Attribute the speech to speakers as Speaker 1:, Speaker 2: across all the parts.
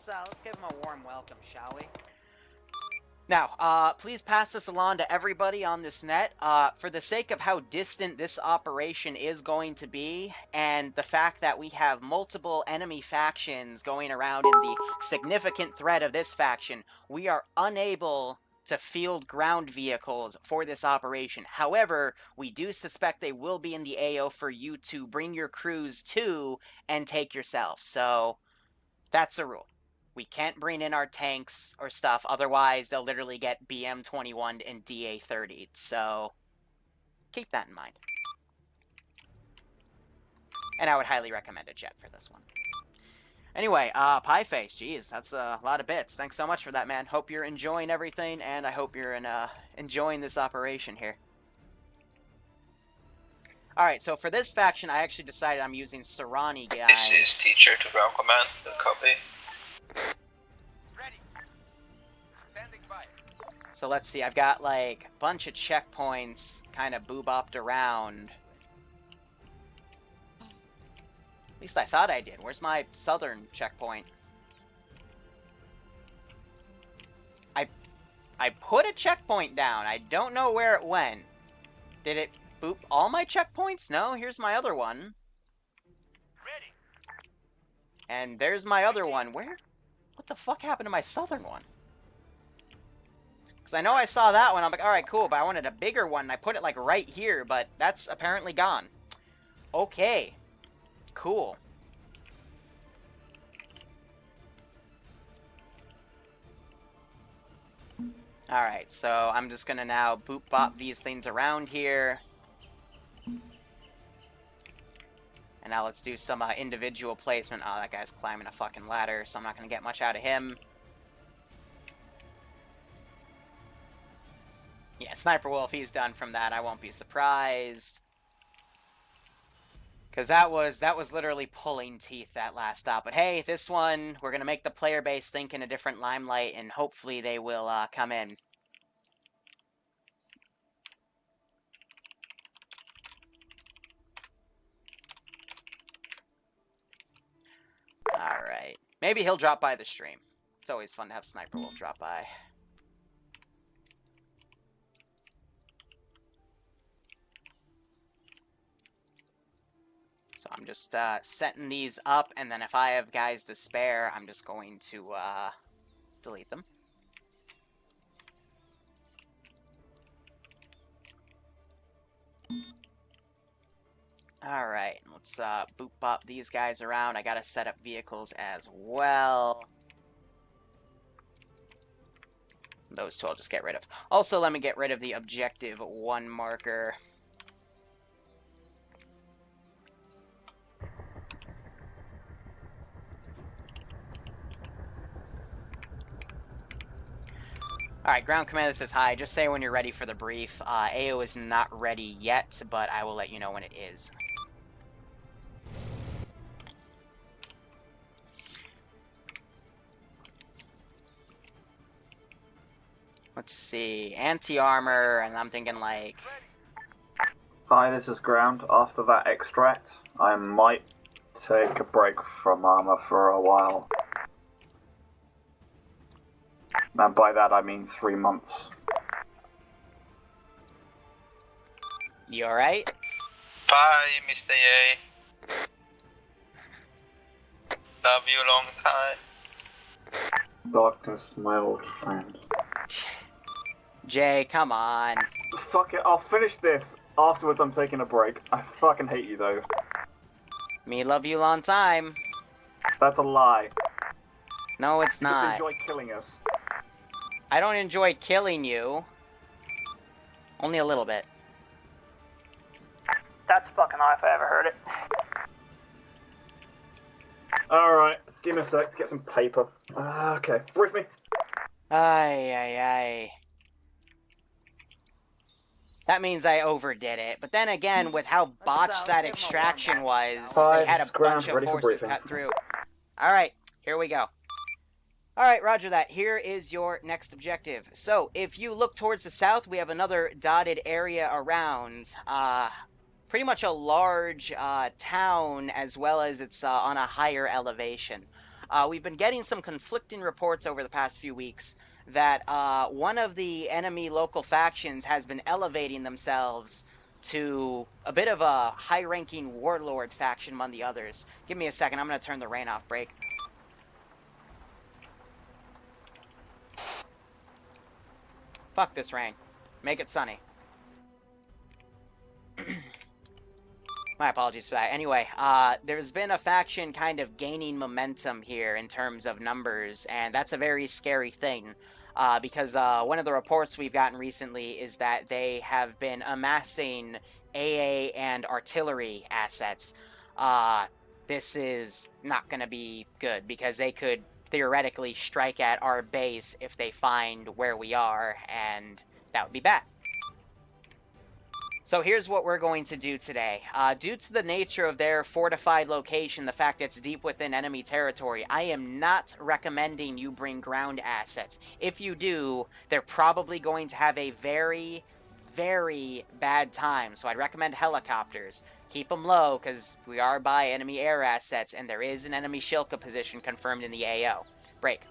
Speaker 1: let's give him a warm welcome, shall we? Now, please pass this along to everybody on this net. For the sake of how distant this operation is going to be, and the fact that we have multiple enemy factions going around in the significant threat of this faction, we are unable to field ground vehicles for this operation. However, we do suspect they will be in the AO for you to bring your crews to and take yourself. So, that's the rule. We can't bring in our tanks or stuff, otherwise they'll literally get BM-21 and DA-30'd, so keep that in mind. And I would highly recommend a jet for this one. Anyway, Pieface, geez, that's a lot of bits. Thanks so much for that, man. Hope you're enjoying everything, and I hope you're enjoying this operation here. Alright, so for this faction, I actually decided I'm using Serrani guys.
Speaker 2: This is teacher to ground command, the copy.
Speaker 3: Ready. Standing by.
Speaker 1: So let's see, I've got like a bunch of checkpoints kind of boobopped around. At least I thought I did. Where's my southern checkpoint? I put a checkpoint down. I don't know where it went. Did it boop all my checkpoints? No, here's my other one.
Speaker 3: Ready.
Speaker 1: And there's my other one. Where? What the fuck happened to my southern one? Because I know I saw that one. I'm like, alright, cool, but I wanted a bigger one. And I put it, like, right here, but that's apparently gone. Okay. Cool. Alright, so I'm just gonna now boop-bop these things around here. And now let's do some individual placement. Oh, that guy's climbing a fucking ladder, so I'm not gonna get much out of him. Yeah, Sniper Wolf, he's done from that. I won't be surprised. Because that was literally pulling teeth, that last stop. But hey, this one, we're going to make the player base think in a different limelight, and hopefully they will come in. Alright. Maybe he'll drop by the stream. It's always fun to have Sniper Wolf drop by. So I'm just setting these up, and then if I have guys to spare, I'm just going to delete them. Alright, let's boop bop these guys around. I gotta set up vehicles as well. Those two I'll just get rid of. Also, let me get rid of the objective 1 marker. Alright, ground command, this is hi. Just say when you're ready for the brief. AO is not ready yet, but I will let you know when it is. Let's see, anti-armor, and I'm thinking like...
Speaker 4: Hi, this is ground. After that extract, I might take a break from Arma for a while. And by that I mean 3 months.
Speaker 1: You alright?
Speaker 2: Bye, Mr. A. Love you long time.
Speaker 4: Darkness, my old friend.
Speaker 1: Jay, come on.
Speaker 4: Fuck it, I'll finish this. Afterwards I'm taking a break. I fucking hate you though.
Speaker 1: Me love you long time.
Speaker 4: That's a lie.
Speaker 1: No, it's
Speaker 4: You
Speaker 1: not.
Speaker 4: just enjoy killing us.
Speaker 1: I don't enjoy killing you. Only a little bit.
Speaker 5: That's fucking high if I ever heard it.
Speaker 4: Alright, give me a sec to get some paper. Okay, brief me.
Speaker 1: Ay, ay, ay. That means I overdid it. But then again, with how botched that extraction was, they had a bunch of forces cut through. Alright, here we go. Alright, roger that. Here is your next objective. So, if you look towards the south, we have another dotted area around. Pretty much a large town, as well as it's on a higher elevation. we've been getting some conflicting reports over the past few weeks that one of the enemy local factions has been elevating themselves to a bit of a high-ranking warlord faction among the others. Give me a second, I'm going to turn the rain off, break. Fuck this rain. Make it sunny. My apologies for that. Anyway, there's been a faction kind of gaining momentum here in terms of numbers, and that's a very scary thing. Because one of the reports we've gotten recently is that they have been amassing AA and artillery assets. This is not going to be good, because they could theoretically strike at our base if they find where we are, and that would be bad. So here's what we're going to do today. Due to the nature of their fortified location, the fact that it's deep within enemy territory, I am not recommending you bring ground assets. If you do, they're probably going to have a very, very bad time. So I'd recommend helicopters. Keep them low, because we are by enemy air assets, and there is an enemy Shilka position confirmed in the AO. Break.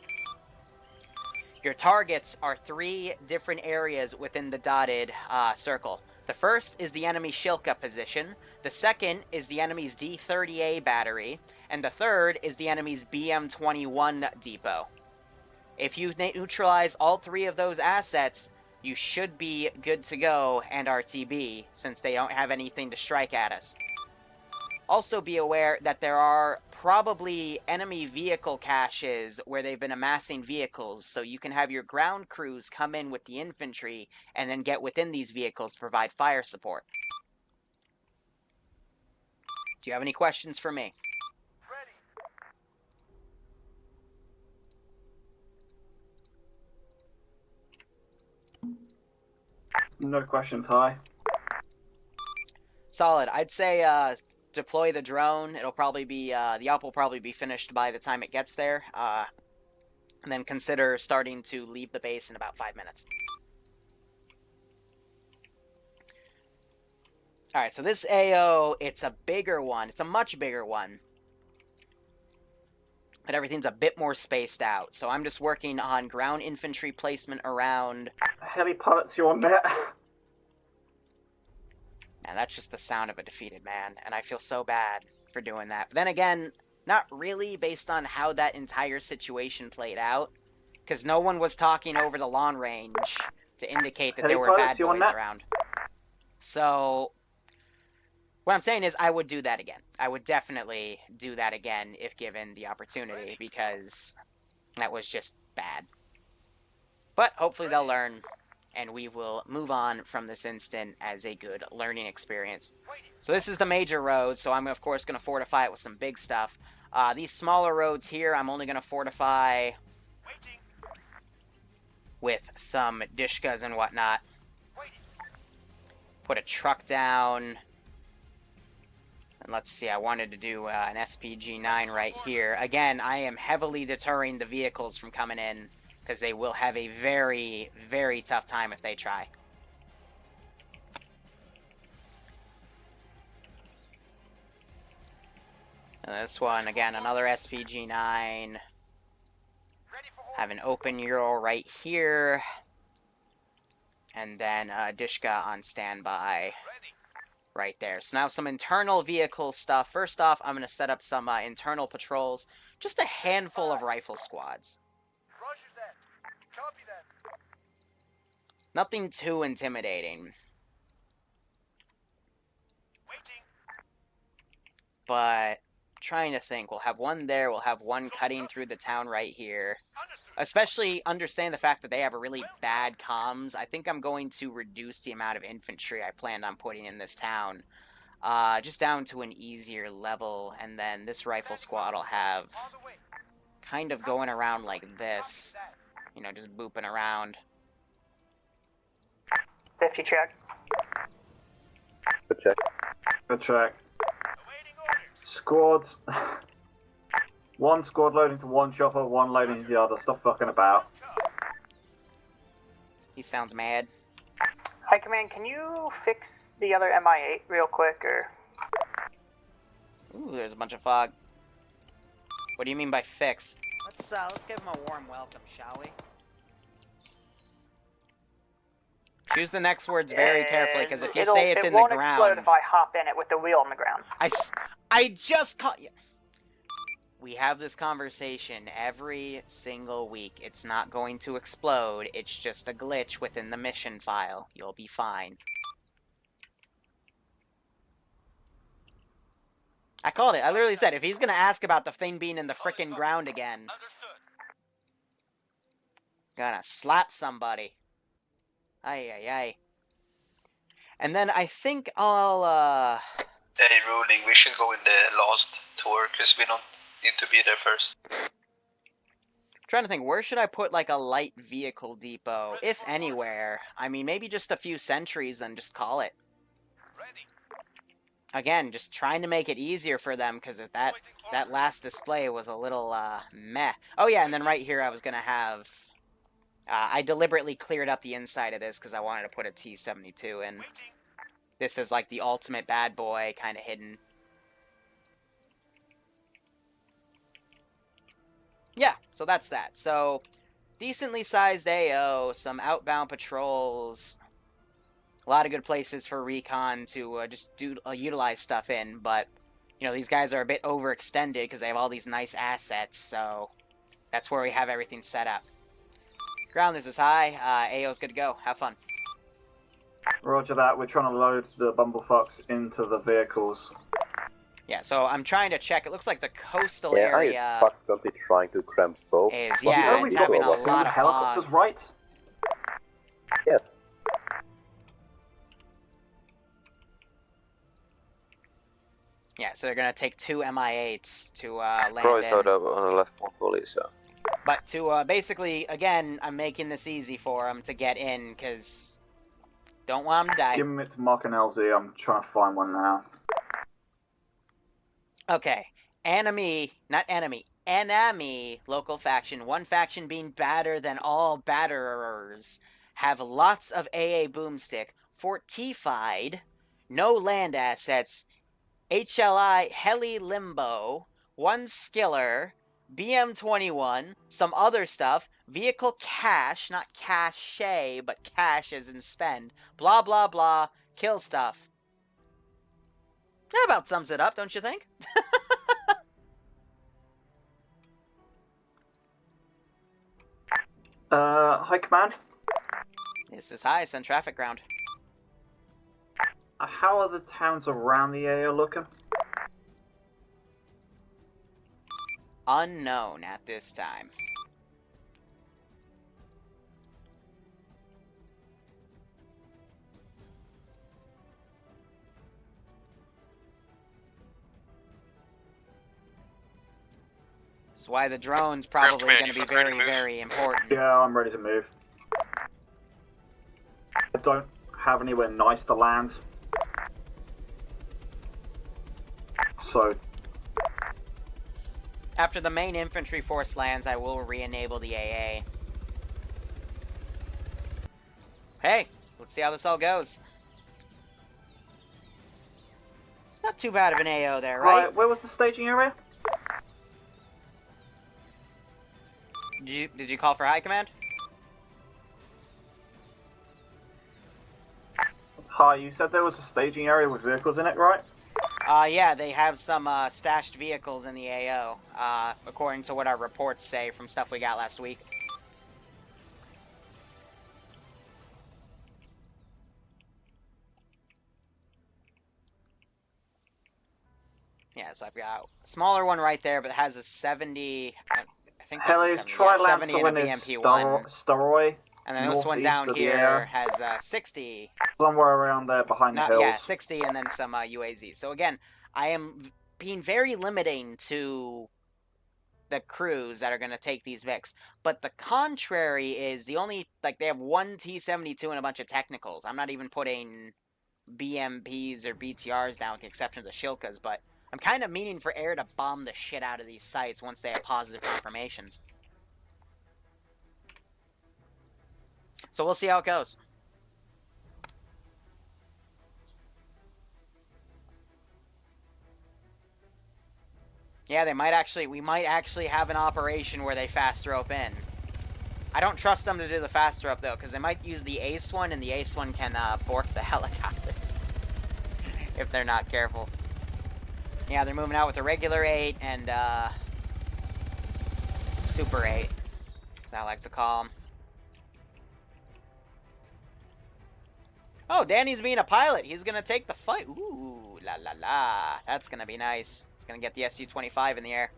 Speaker 1: Your targets are 3 different areas within the dotted circle. The first is the enemy Shilka position, the second is the enemy's D-30A battery, and the third is the enemy's BM-21 depot. If you neutralize all 3 of those assets, you should be good to go and RTB, since they don't have anything to strike at us. Also be aware that there are probably enemy vehicle caches where they've been amassing vehicles, so you can have your ground crews come in with the infantry and then get within these vehicles to provide fire support. Do you have any questions for me?
Speaker 4: No questions, hi.
Speaker 1: Solid. I'd say deploy the drone. It'll probably be the up will probably be finished by the time it gets there, and then consider starting to leave the base in about 5 minutes. All right, so this AO, it's a bigger one. It's a much bigger one, but everything's a bit more spaced out. So I'm just working on ground infantry placement around.
Speaker 4: Heli pilots, you on net?
Speaker 1: And that's just the sound of a defeated man, and I feel so bad for doing that. But then again, not really, based on how that entire situation played out, because no one was talking over the long range to indicate that there were bad boys around. So what I'm saying is I would do that again. I would definitely do that again if given the opportunity, because that was just bad. But hopefully they'll learn, and we will move on from this instant as a good learning experience. So this is the major road, so I'm of course going to fortify it with some big stuff. These smaller roads here, I'm only going to fortify with some dishkas and whatnot. Put a truck down. And let's see, I wanted to do an SPG-9 right here. Again, I am heavily deterring the vehicles from coming in, because they will have a very, very tough time if they try. And this one, again, another SPG-9. Have an open Euro right here. And then Dishka on standby right there. So now some internal vehicle stuff. First off, I'm going to set up some internal patrols. Just a handful of rifle squads.
Speaker 3: Copy that.
Speaker 1: Nothing too intimidating.
Speaker 3: Waiting.
Speaker 1: But trying to think. We'll have one there. We'll have one cutting through the town right here. Especially understand the fact that they have a really bad comms. I think I'm going to reduce the amount of infantry I planned on putting in this town. Just down to an easier level. And then this rifle squad will have kind of going around like this. You know, just booping around.
Speaker 5: 50 check.
Speaker 4: Good check. Good check. Squads. One squad loading to one chopper, one loading to the other. Stop fucking about.
Speaker 1: He sounds mad.
Speaker 5: High Command, can you fix the other MI-8 real quick, or?
Speaker 1: Ooh, there's a bunch of fog. What do you mean by fix? Let's give him a warm welcome, shall we? Choose the next words very carefully, because if you say it's in the
Speaker 5: It won't explode
Speaker 1: ground...
Speaker 5: if I hop in it with the wheel on the ground.
Speaker 1: I just caught you. We have this conversation every single week. It's not going to explode. It's just a glitch within the mission file. You'll be fine. I called it. I literally said, if he's gonna ask about the thing being in the frickin' ground again, gonna slap somebody. Ay, ay, ay. And then I think I'll,
Speaker 2: Hey, ruling, we should go in the last tour, because we don't need to be there first.
Speaker 1: trying to think, where should I put, like, a light vehicle depot? If anywhere. I mean, maybe just a few sentries and just call it.
Speaker 3: Ready.
Speaker 1: Again, just trying to make it easier for them, because that last display was a little, meh. Oh yeah, and then right here I was gonna have... I deliberately cleared up the inside of this, because I wanted to put a T-72 in. This is like the ultimate bad boy, kind of hidden. Yeah, so that's that. So, decently sized AO, some outbound patrols, a lot of good places for recon to just utilize stuff in, but, you know, these guys are a bit overextended because they have all these nice assets, so that's where we have everything set up. Ground is high, AO's good to go. Have fun.
Speaker 4: Roger that. We're trying to load the bumblefucks into the vehicles.
Speaker 1: Yeah, so I'm trying to check. It looks like the coastal
Speaker 6: Yeah,
Speaker 1: area
Speaker 6: are you fucks gonna be trying to cramp both?
Speaker 1: is,
Speaker 4: Well,
Speaker 1: yeah,
Speaker 4: we
Speaker 1: it's
Speaker 4: got
Speaker 1: having a
Speaker 6: two
Speaker 1: lot of
Speaker 4: helicopters,
Speaker 1: fog.
Speaker 4: right?
Speaker 6: Yes.
Speaker 1: Yeah, so they're gonna take 2 MI8s to land
Speaker 6: Croy
Speaker 1: in.
Speaker 6: sort of on the left fully, so.
Speaker 1: But to basically, again, I'm making this easy for them to get in, because don't want them to die.
Speaker 4: Give me it to Mark and LZ. I'm trying to find one now.
Speaker 1: Okay, enemy local faction, one faction being badder than all batterers, have lots of AA boomstick, fortified, no land assets, HLI heli limbo, 1 skiller, BM21, some other stuff, vehicle cache, not cache, but cash as in spend, blah blah blah, kill stuff. That about sums it up, don't you think?
Speaker 4: High command.
Speaker 1: This is high, send traffic ground.
Speaker 4: How are the towns around the area looking?
Speaker 1: Unknown at this time. That's why the drone's probably going to be very, very important.
Speaker 4: Yeah, I'm ready to move. I don't have anywhere nice to land. So,
Speaker 1: After the main infantry force lands, I will re-enable the AA. Hey, let's see how this all goes. Not too bad of an AO there, right?
Speaker 4: right, where was the staging area?
Speaker 1: Did you call for high command?
Speaker 4: Hi, you said there was a staging area with vehicles in it, right?
Speaker 1: Yeah, they have some stashed vehicles in the AO, according to what our reports say from stuff we got last week. Yeah, so I've got a smaller one right there, but it has a 70... I think that's a
Speaker 4: Heli's
Speaker 1: 70,
Speaker 4: try
Speaker 1: yeah, 70 and a BMP-1.
Speaker 4: Steroid.
Speaker 1: And then this one
Speaker 4: northeast
Speaker 1: down
Speaker 4: of the
Speaker 1: here
Speaker 4: air.
Speaker 1: has 60.
Speaker 4: Somewhere around there behind the hills.
Speaker 1: Yeah, 60 and then some UAZ. So again, I am being very limiting to the crews that are going to take these Vics. But the contrary is the only, like, they have 1 T-72 and a bunch of technicals. I'm not even putting BMPs or BTRs down with the exception of the Shilkas, but I'm kind of meaning for air to bomb the shit out of these sites once they have positive confirmations. So we'll see how it goes. Yeah, they might actually. We might actually have an operation where they fast rope in. I don't trust them to do the fast rope though, because they might use the ace one, and the ace one can bork the helicopters if they're not careful. Yeah, they're moving out with a regular 8 and Super 8, as I like to call them. Oh, Danny's being a pilot. He's gonna take the fight. Ooh, la la la. That's gonna be nice. He's gonna get the Su-25 in the air.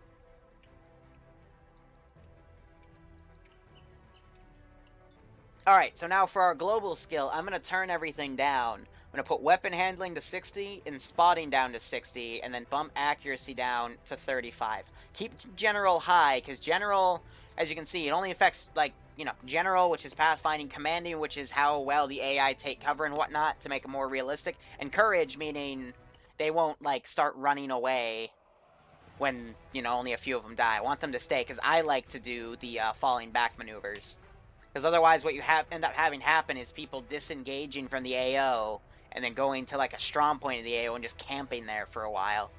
Speaker 1: Alright, so now for our global skill, I'm gonna turn everything down. I'm gonna put weapon handling to 60 and spotting down to 60, and then bump accuracy down to 35. Keep general high, because general, as you can see, it only affects, like, you know, general, which is pathfinding, commanding, which is how well the AI take cover and whatnot to make it more realistic, and courage, meaning they won't, like, start running away when, you know, only a few of them die. I want them to stay, because I like to do the falling back maneuvers. Because otherwise what you end up having happen is people disengaging from the AO and then going to, like, a strong point of the AO and just camping there for a while.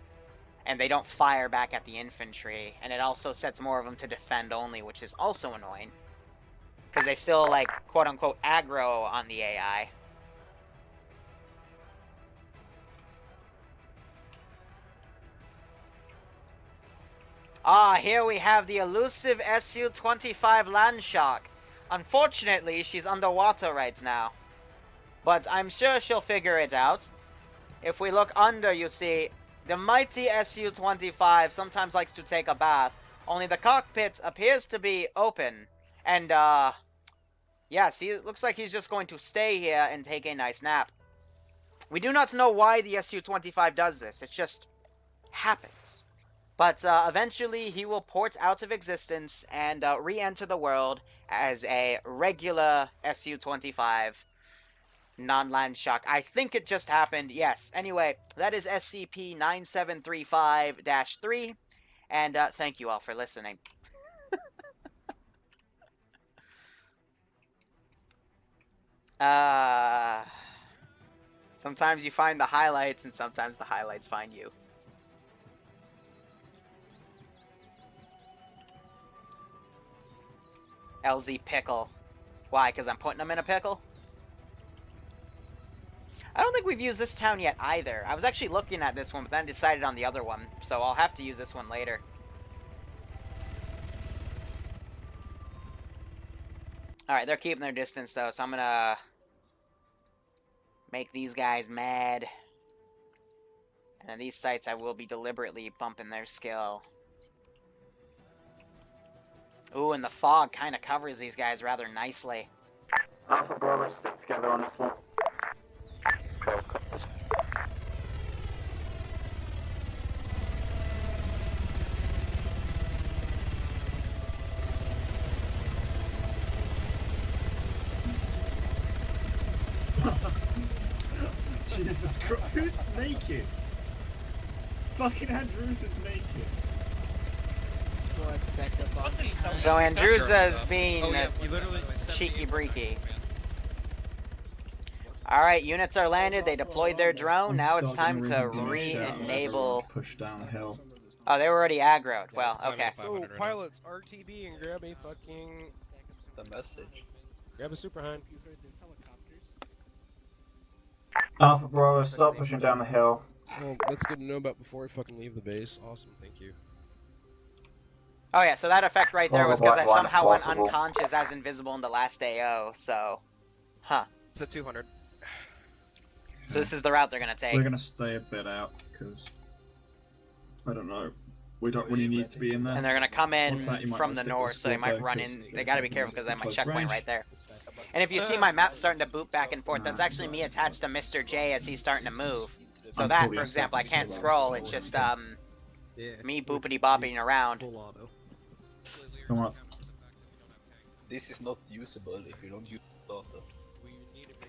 Speaker 1: And they don't fire back at the infantry, and it also sets more of them to defend only, which is also annoying. Because they still, like, quote-unquote aggro on the AI. Ah, here we have the elusive Su-25 Landshark. Unfortunately, she's underwater right now. But I'm sure she'll figure it out. If we look under, you see, the mighty Su-25 sometimes likes to take a bath. Only the cockpit appears to be open. And, yes, it looks like he's just going to stay here and take a nice nap. We do not know why the Su-25 does this. It just happens. But eventually he will port out of existence and re-enter the world as a regular Su-25 non-land shock. I think it just happened. Yes. Anyway, that is SCP-9735-3. And thank you all for listening. Sometimes you find the highlights, and sometimes the highlights find you. LZ pickle. Why? Because I'm putting them in a pickle? I don't think we've used this town yet either. I was actually looking at this one, but then decided on the other one. So I'll have to use this one later. Alright, they're keeping their distance though, so I'm gonna make these guys mad. And then these sites I will be deliberately bumping their skill. Ooh, and the fog kind of covers these guys rather nicely.
Speaker 4: Alpha Bravo, stick together on this one.
Speaker 7: Jesus Christ, who's naked? Fucking Andrews is naked.
Speaker 1: So Andrew's being cheeky-breaky. Alright, units are landed, they deployed their drone, now it's time to re-enable...
Speaker 7: Push down the hill.
Speaker 1: Oh, they were already aggroed. Well, okay.
Speaker 8: So, pilots, RTB and grab a fucking...
Speaker 2: The message.
Speaker 8: Grab a Super Hind.
Speaker 4: Alpha Bravo, stop pushing down the hill.
Speaker 8: Oh, that's good to know about before I fucking leave the base. Awesome, thank you.
Speaker 1: Oh yeah, so that effect right there was
Speaker 4: Well,
Speaker 1: because I
Speaker 4: one
Speaker 1: somehow went
Speaker 4: possible.
Speaker 1: unconscious as invisible in the last AO, so... Huh.
Speaker 8: It's at 200.
Speaker 1: So this is the route they're gonna take.
Speaker 7: We're gonna stay a bit out, because... I don't know. We don't really need to be in there.
Speaker 1: And they're gonna come in
Speaker 7: What's that? You might
Speaker 1: from
Speaker 7: wanna
Speaker 1: the
Speaker 7: stick
Speaker 1: north,
Speaker 7: with
Speaker 1: so they might
Speaker 7: Scorpio,
Speaker 1: run
Speaker 7: 'cause
Speaker 1: in. They gotta be careful because I have my
Speaker 7: close
Speaker 1: checkpoint
Speaker 7: range.
Speaker 1: right there. And if you see my map starting to boot back and forth, that's actually me attached to Mr. J as he's starting to move. So
Speaker 7: I'm
Speaker 1: that,
Speaker 7: fully
Speaker 1: for example, I
Speaker 7: established
Speaker 1: can't
Speaker 7: as well.
Speaker 1: scroll, it's just, me boopity-bopping around.
Speaker 7: Come on.
Speaker 2: This is not usable if you don't use auto.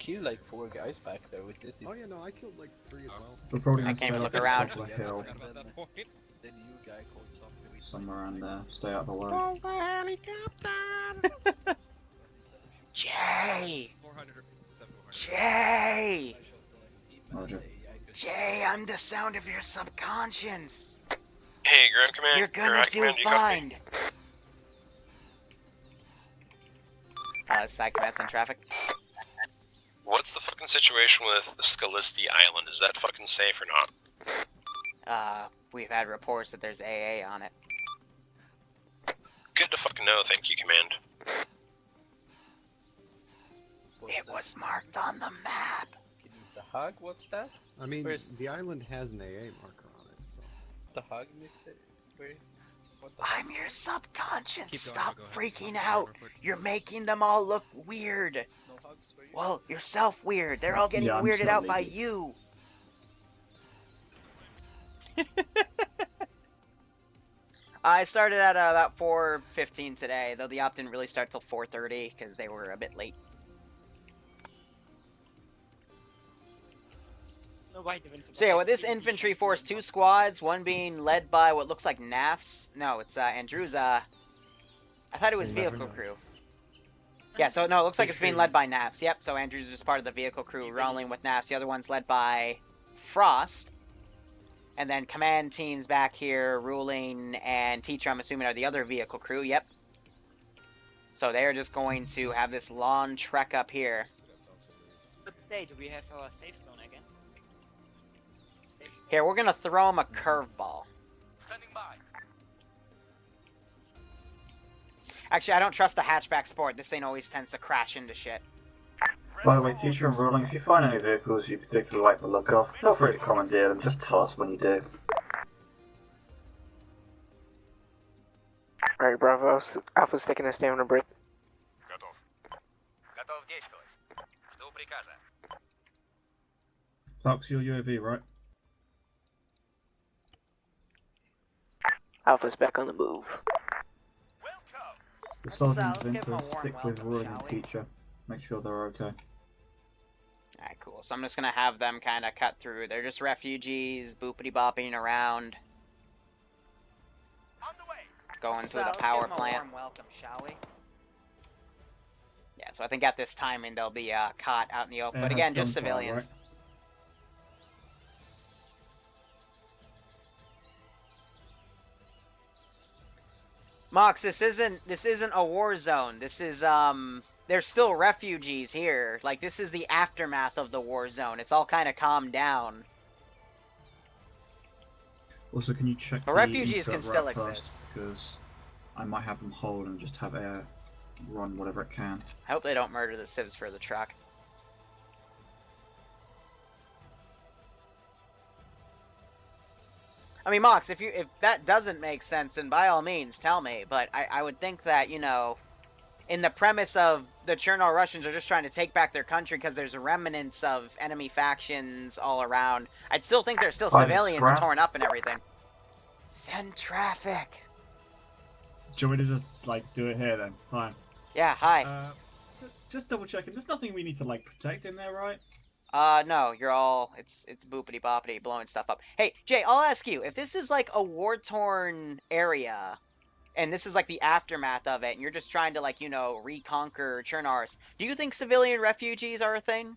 Speaker 2: Kill like 4 guys back there with it.
Speaker 9: Oh yeah, no, I killed like 3 as well.
Speaker 7: We're probably
Speaker 1: I
Speaker 7: gonna
Speaker 1: can't even
Speaker 7: stay
Speaker 1: look
Speaker 7: at the
Speaker 1: around.
Speaker 7: top of the hill,
Speaker 2: The new guy called something.
Speaker 7: somewhere around there. Stay out of the way.
Speaker 8: Where's the helicopter?
Speaker 1: Jay! Jay!
Speaker 7: Roger.
Speaker 1: Jay, I'm the sound of your subconscious.
Speaker 10: Hey, Ground Command.
Speaker 1: You're gonna do fine. Side command's in traffic.
Speaker 10: What's the fucking situation with Scalisti Island? Is that fucking safe or not?
Speaker 1: We've had reports that there's AA on it.
Speaker 10: Good to fucking know, thank you, Command.
Speaker 1: It was marked on the map.
Speaker 2: It's a hug? What's that?
Speaker 9: I mean,
Speaker 2: Where's-
Speaker 9: the island has an AA marker on it, so.
Speaker 2: The hug missed it? Where? What the
Speaker 1: I'm your subconscious.
Speaker 8: Keep going,
Speaker 1: Stop
Speaker 8: I'll go ahead and
Speaker 1: freaking
Speaker 8: go
Speaker 1: out.
Speaker 8: real quick.
Speaker 1: You're making them all look weird.
Speaker 2: No hugs for you?
Speaker 1: Well, yourself weird. They're all getting
Speaker 4: Yeah, I'm
Speaker 1: weirded
Speaker 4: still
Speaker 1: out by
Speaker 4: leaving.
Speaker 1: you. I started at about 4:15 today, though the op didn't really start till 4:30 because they were a bit late. So yeah, with this infantry force, 2 squads, one being led by what looks like NAFs. No, it's Andrew's. I thought it was
Speaker 7: You never
Speaker 1: vehicle
Speaker 7: know.
Speaker 1: crew. Yeah, so no, it looks like it's being led by NAFs. Yep, so Andrew's just part of the vehicle crew rolling with NAFs. The other one's led by Frost. And then command teams back here, ruling and teacher, I'm assuming, are the other vehicle crew. Yep. So they're just going to have this long trek up here.
Speaker 11: What stage do we have our safe zone again?
Speaker 1: Here, we're going to throw them a curveball.
Speaker 3: Standing by.
Speaker 1: Actually, I don't trust the hatchback sport. This thing always tends to crash into shit.
Speaker 4: By the way, teacher and ruling, if you find any vehicles you particularly like the look of, feel free to commandeer them. Just tell us when you do.
Speaker 5: Alright, Bravo. Alpha's taking a stand on a break.
Speaker 3: Готов. Готов действовать. Жду приказа.
Speaker 7: Fox, your UAV, right?
Speaker 5: Alpha's back on the move.
Speaker 3: Welcome.
Speaker 7: The
Speaker 1: Let's
Speaker 7: sergeant's
Speaker 1: give them a
Speaker 7: Vinter,
Speaker 1: warm
Speaker 7: stick with
Speaker 1: welcome,
Speaker 7: ruling
Speaker 1: shall
Speaker 7: and
Speaker 1: we?
Speaker 7: teacher. Make sure they're okay.
Speaker 1: Alright, cool. So I'm just going to have them kind of cut through. They're just refugees, boopity-bopping around,
Speaker 3: On the way.
Speaker 1: going to the power plant. Warm welcome, shall we? Yeah, so I think at this timing they'll be caught out in the open.
Speaker 7: They
Speaker 1: But
Speaker 7: have
Speaker 1: again, just
Speaker 7: gunfire,
Speaker 1: civilians.
Speaker 7: right?
Speaker 1: Mox, this isn't a war zone. This is there's still refugees here. Like, this is the aftermath of the war zone. It's all kind of calmed down.
Speaker 7: Also, can you check
Speaker 1: But
Speaker 7: the
Speaker 1: refugees
Speaker 7: insert
Speaker 1: can still
Speaker 7: route first,
Speaker 1: exist.
Speaker 7: because I might have them hold and just have air run whatever it can.
Speaker 1: I hope they don't murder the civs for the truck. I mean, Mox, if that doesn't make sense, then by all means, tell me. But I would think that, you know, in the premise of the Chernorussians are just trying to take back their country because there's remnants of enemy factions all around, I'd still think there's still civilians torn up and everything. Send traffic.
Speaker 7: Do you want me to just, like, do it here then? Fine.
Speaker 1: Yeah, hi.
Speaker 7: Just double checking. There's nothing we need to, like, protect in there, right?
Speaker 1: No, you're all, it's boopity boppity blowing stuff up. Hey, Jay, I'll ask you, if this is like a war-torn area, and this is like the aftermath of it, and you're just trying to, like, you know, reconquer Chernars, do you think civilian refugees are a thing?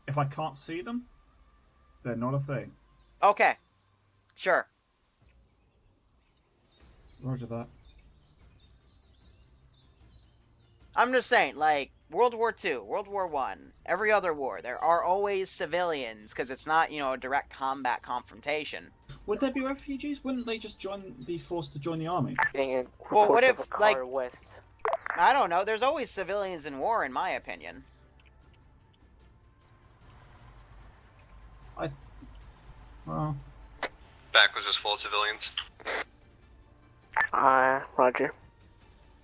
Speaker 7: If I can't see them, they're not a thing.
Speaker 1: Okay. Sure.
Speaker 7: Roger that.
Speaker 1: I'm just saying, like, World War II, World War I, every other war, there are always civilians, because it's not, you know, a direct combat confrontation.
Speaker 7: Would there be refugees? Wouldn't they just be forced to join the army?
Speaker 1: Well, what if, like,
Speaker 5: west.
Speaker 1: I don't know, there's always civilians in war, in my opinion.
Speaker 7: Well,
Speaker 10: Back was just full of civilians.
Speaker 5: Roger.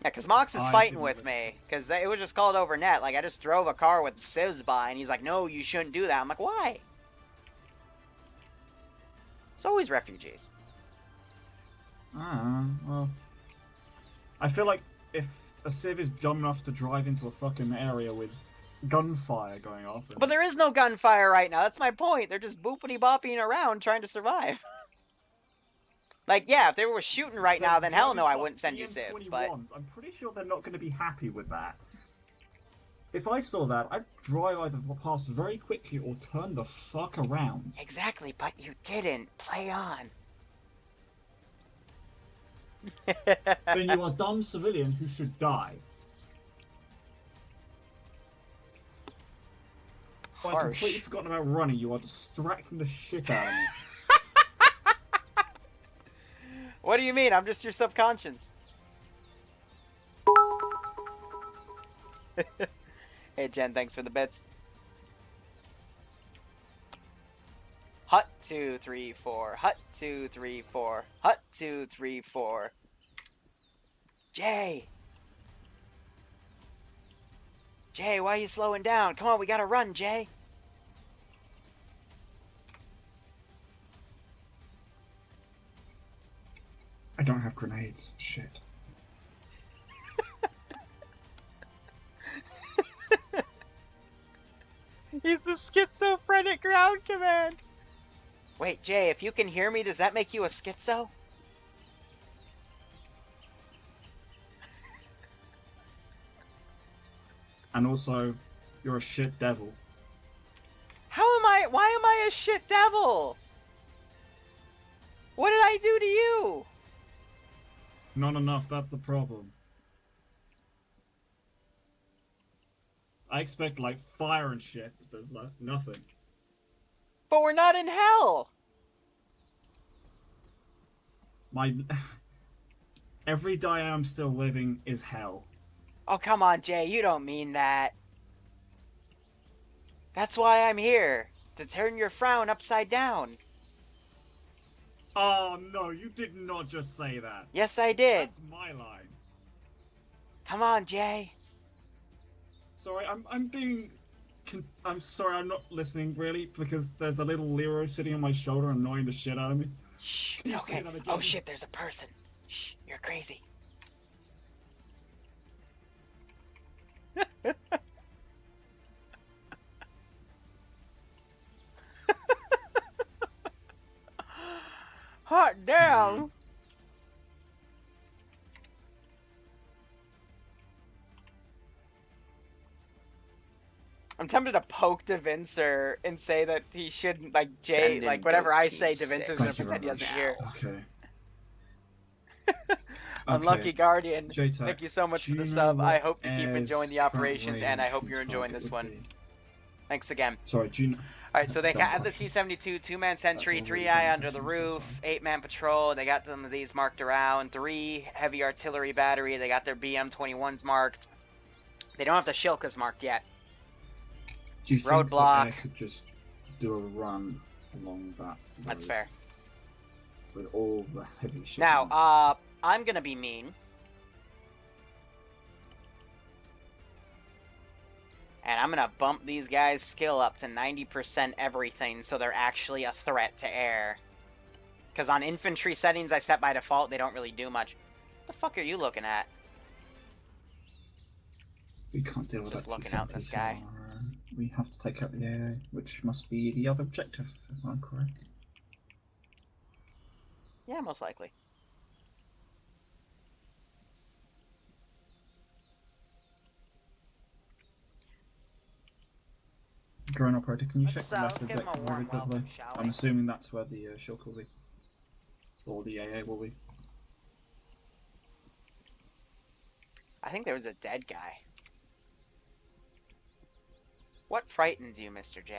Speaker 1: Yeah, because Mox is
Speaker 7: I
Speaker 1: fighting
Speaker 7: didn't
Speaker 1: with
Speaker 7: listen.
Speaker 1: me, because it was just called over net. Like, I just drove a car with civs by, and he's like, no, you shouldn't do that. I'm like, why? It's always refugees.
Speaker 7: well, I feel like if a civ is dumb enough to drive into a fucking area with gunfire going off,
Speaker 1: But there is no gunfire right now. That's my point. They're just boopity-bopping around trying to survive. Like, yeah, if they were shooting right now, then hell no, I wouldn't send you civs, but...
Speaker 7: I'm pretty sure they're not going to be happy with that. if I saw that, I'd drive either past very quickly or turn the fuck around.
Speaker 1: Exactly, but you didn't. Play on.
Speaker 7: Then you are a dumb civilian who should die. I've completely forgotten about running. You are distracting the shit out of me.
Speaker 1: What do you mean? I'm just your subconscious. Hey Jen, thanks for the bits. Hut 2, 3, 4. Hut 2, 3, 4. Hut 2, 3, 4. Jay! Jay, why are you slowing down? Come on, we gotta run, Jay!
Speaker 7: I don't have grenades. Shit.
Speaker 1: He's the schizophrenic ground command! Wait, Jay, if you can hear me, does that make you a schizo?
Speaker 7: And also, you're a shit devil.
Speaker 1: How am I? Why am I a shit devil? What did I do to you?
Speaker 7: Not enough, that's the problem. I expect, like, fire and shit, but there's, like, nothing.
Speaker 1: But we're not in hell!
Speaker 7: My... Every day I'm still living is hell.
Speaker 1: Oh, come on, Jay, you don't mean that. That's why I'm here, to turn your frown upside down.
Speaker 7: Oh, no, you did not just say that.
Speaker 1: Yes, I did.
Speaker 7: That's my line.
Speaker 1: Come on, Jay.
Speaker 7: Sorry, I'm being... I'm sorry, I'm not listening, really, because there's a little Liru sitting on my shoulder annoying the shit out of me.
Speaker 1: Shh, it's okay. Oh shit, there's a person. Shh, you're crazy. Hot damn! I'm tempted to poke DeVincer and say that he shouldn't, like, Jay, like, whatever I say, DeVincer's gonna pretend he doesn't hear.
Speaker 7: Okay.
Speaker 1: Unlucky Guardian,
Speaker 7: J-Tech,
Speaker 1: thank you so much for
Speaker 7: do
Speaker 1: the
Speaker 7: you
Speaker 1: sub.
Speaker 7: know
Speaker 1: I
Speaker 7: what
Speaker 1: hope you keep enjoying the operations, and I hope you're
Speaker 7: range
Speaker 1: enjoying this
Speaker 7: target
Speaker 1: one.
Speaker 7: would be?
Speaker 1: Thanks again.
Speaker 7: Sorry, do you know...
Speaker 1: Alright, so they
Speaker 7: That's a
Speaker 1: have the
Speaker 7: dumb
Speaker 1: T-72, 2-man sentry,
Speaker 7: That's a really
Speaker 1: 3-eye
Speaker 7: dumb
Speaker 1: under the
Speaker 7: question.
Speaker 1: roof, 8-man patrol, they got some of these marked around, 3 heavy artillery battery, they got their BM-21s marked. They don't have the Shilkas marked yet.
Speaker 7: Do you think
Speaker 1: Roadblock.
Speaker 7: that I could just do a run along that
Speaker 1: That's
Speaker 7: road
Speaker 1: fair.
Speaker 7: with all the heavy shit?
Speaker 1: Now, I'm gonna be mean. And I'm gonna bump these guys' skill up to 90% everything so they're actually a threat to air. Because on infantry settings I set by default, they don't really do much. What the fuck are you looking at?
Speaker 7: We can't deal with
Speaker 1: Just
Speaker 7: that
Speaker 1: looking out this guy.
Speaker 7: We have to take out the AA, which must be the other objective, if I'm correct.
Speaker 1: Yeah, most likely.
Speaker 7: Drone operator, can you
Speaker 1: Let's,
Speaker 7: check the last
Speaker 1: let's give him a
Speaker 7: objective
Speaker 1: warm
Speaker 7: very quickly?
Speaker 1: welcome, shall we?
Speaker 7: I'm assuming that's where the Shulk will be. Or the AA will be.
Speaker 1: I think there was a dead guy. What frightens you, Mr. J?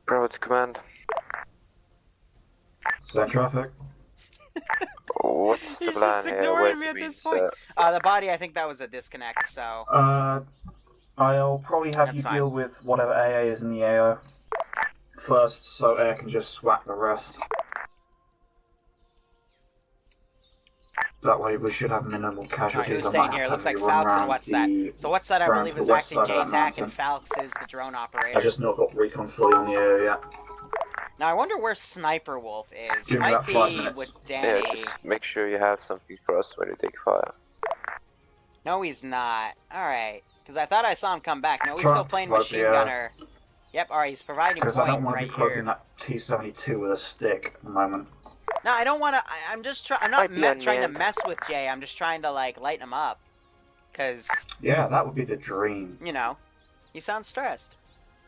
Speaker 6: Approach command.
Speaker 4: Send traffic.
Speaker 6: What's the
Speaker 1: He's
Speaker 6: plan
Speaker 1: just
Speaker 6: here?
Speaker 1: ignoring
Speaker 6: Where
Speaker 1: me
Speaker 6: to
Speaker 1: at
Speaker 6: be
Speaker 1: this point.
Speaker 6: set?
Speaker 1: The body, I think that was a disconnect, so...
Speaker 4: I'll probably have
Speaker 1: That's
Speaker 4: you
Speaker 1: fine.
Speaker 4: deal with whatever AA is in the AO first, so air can just swap the rest. That way we should have minimal
Speaker 1: Alright,
Speaker 4: casualties.
Speaker 1: who's
Speaker 4: I
Speaker 1: staying
Speaker 4: might
Speaker 1: here?
Speaker 4: have
Speaker 1: Looks
Speaker 4: to
Speaker 1: like
Speaker 4: run
Speaker 1: Falcon,
Speaker 4: around
Speaker 1: what's that?
Speaker 4: the
Speaker 1: So what's that I
Speaker 4: ground
Speaker 1: believe
Speaker 4: to
Speaker 1: is
Speaker 4: the west
Speaker 1: acting
Speaker 4: side of that
Speaker 1: JTAC, and
Speaker 4: mountain.
Speaker 1: Falx is the drone
Speaker 4: I
Speaker 1: operator.
Speaker 4: just not got recon fully on the AO yet.
Speaker 1: Now I wonder where Sniper Wolf is.
Speaker 4: Give me
Speaker 1: Might
Speaker 4: about 5
Speaker 1: be
Speaker 4: minutes.
Speaker 1: with
Speaker 6: Yeah,
Speaker 1: Danny.
Speaker 6: just make sure you have something for us when you take fire.
Speaker 1: No, he's not. Alright. Because I thought I saw him come back. No, he's
Speaker 4: Try
Speaker 1: still
Speaker 4: and
Speaker 1: playing
Speaker 4: flood
Speaker 1: Machine
Speaker 4: the,
Speaker 1: Gunner. Yep, alright, he's providing
Speaker 4: Because I don't
Speaker 1: point
Speaker 4: want to
Speaker 1: right
Speaker 4: be closing
Speaker 1: here.
Speaker 4: that T-72 with a stick at the moment.
Speaker 1: No, I don't want to. I'm just trying. I'm not
Speaker 6: Might be
Speaker 1: trying to
Speaker 6: unmanned.
Speaker 1: mess with Jay. I'm just trying to like lighten him up. Because,
Speaker 4: Yeah, that would be the dream.
Speaker 1: you know, he sounds stressed.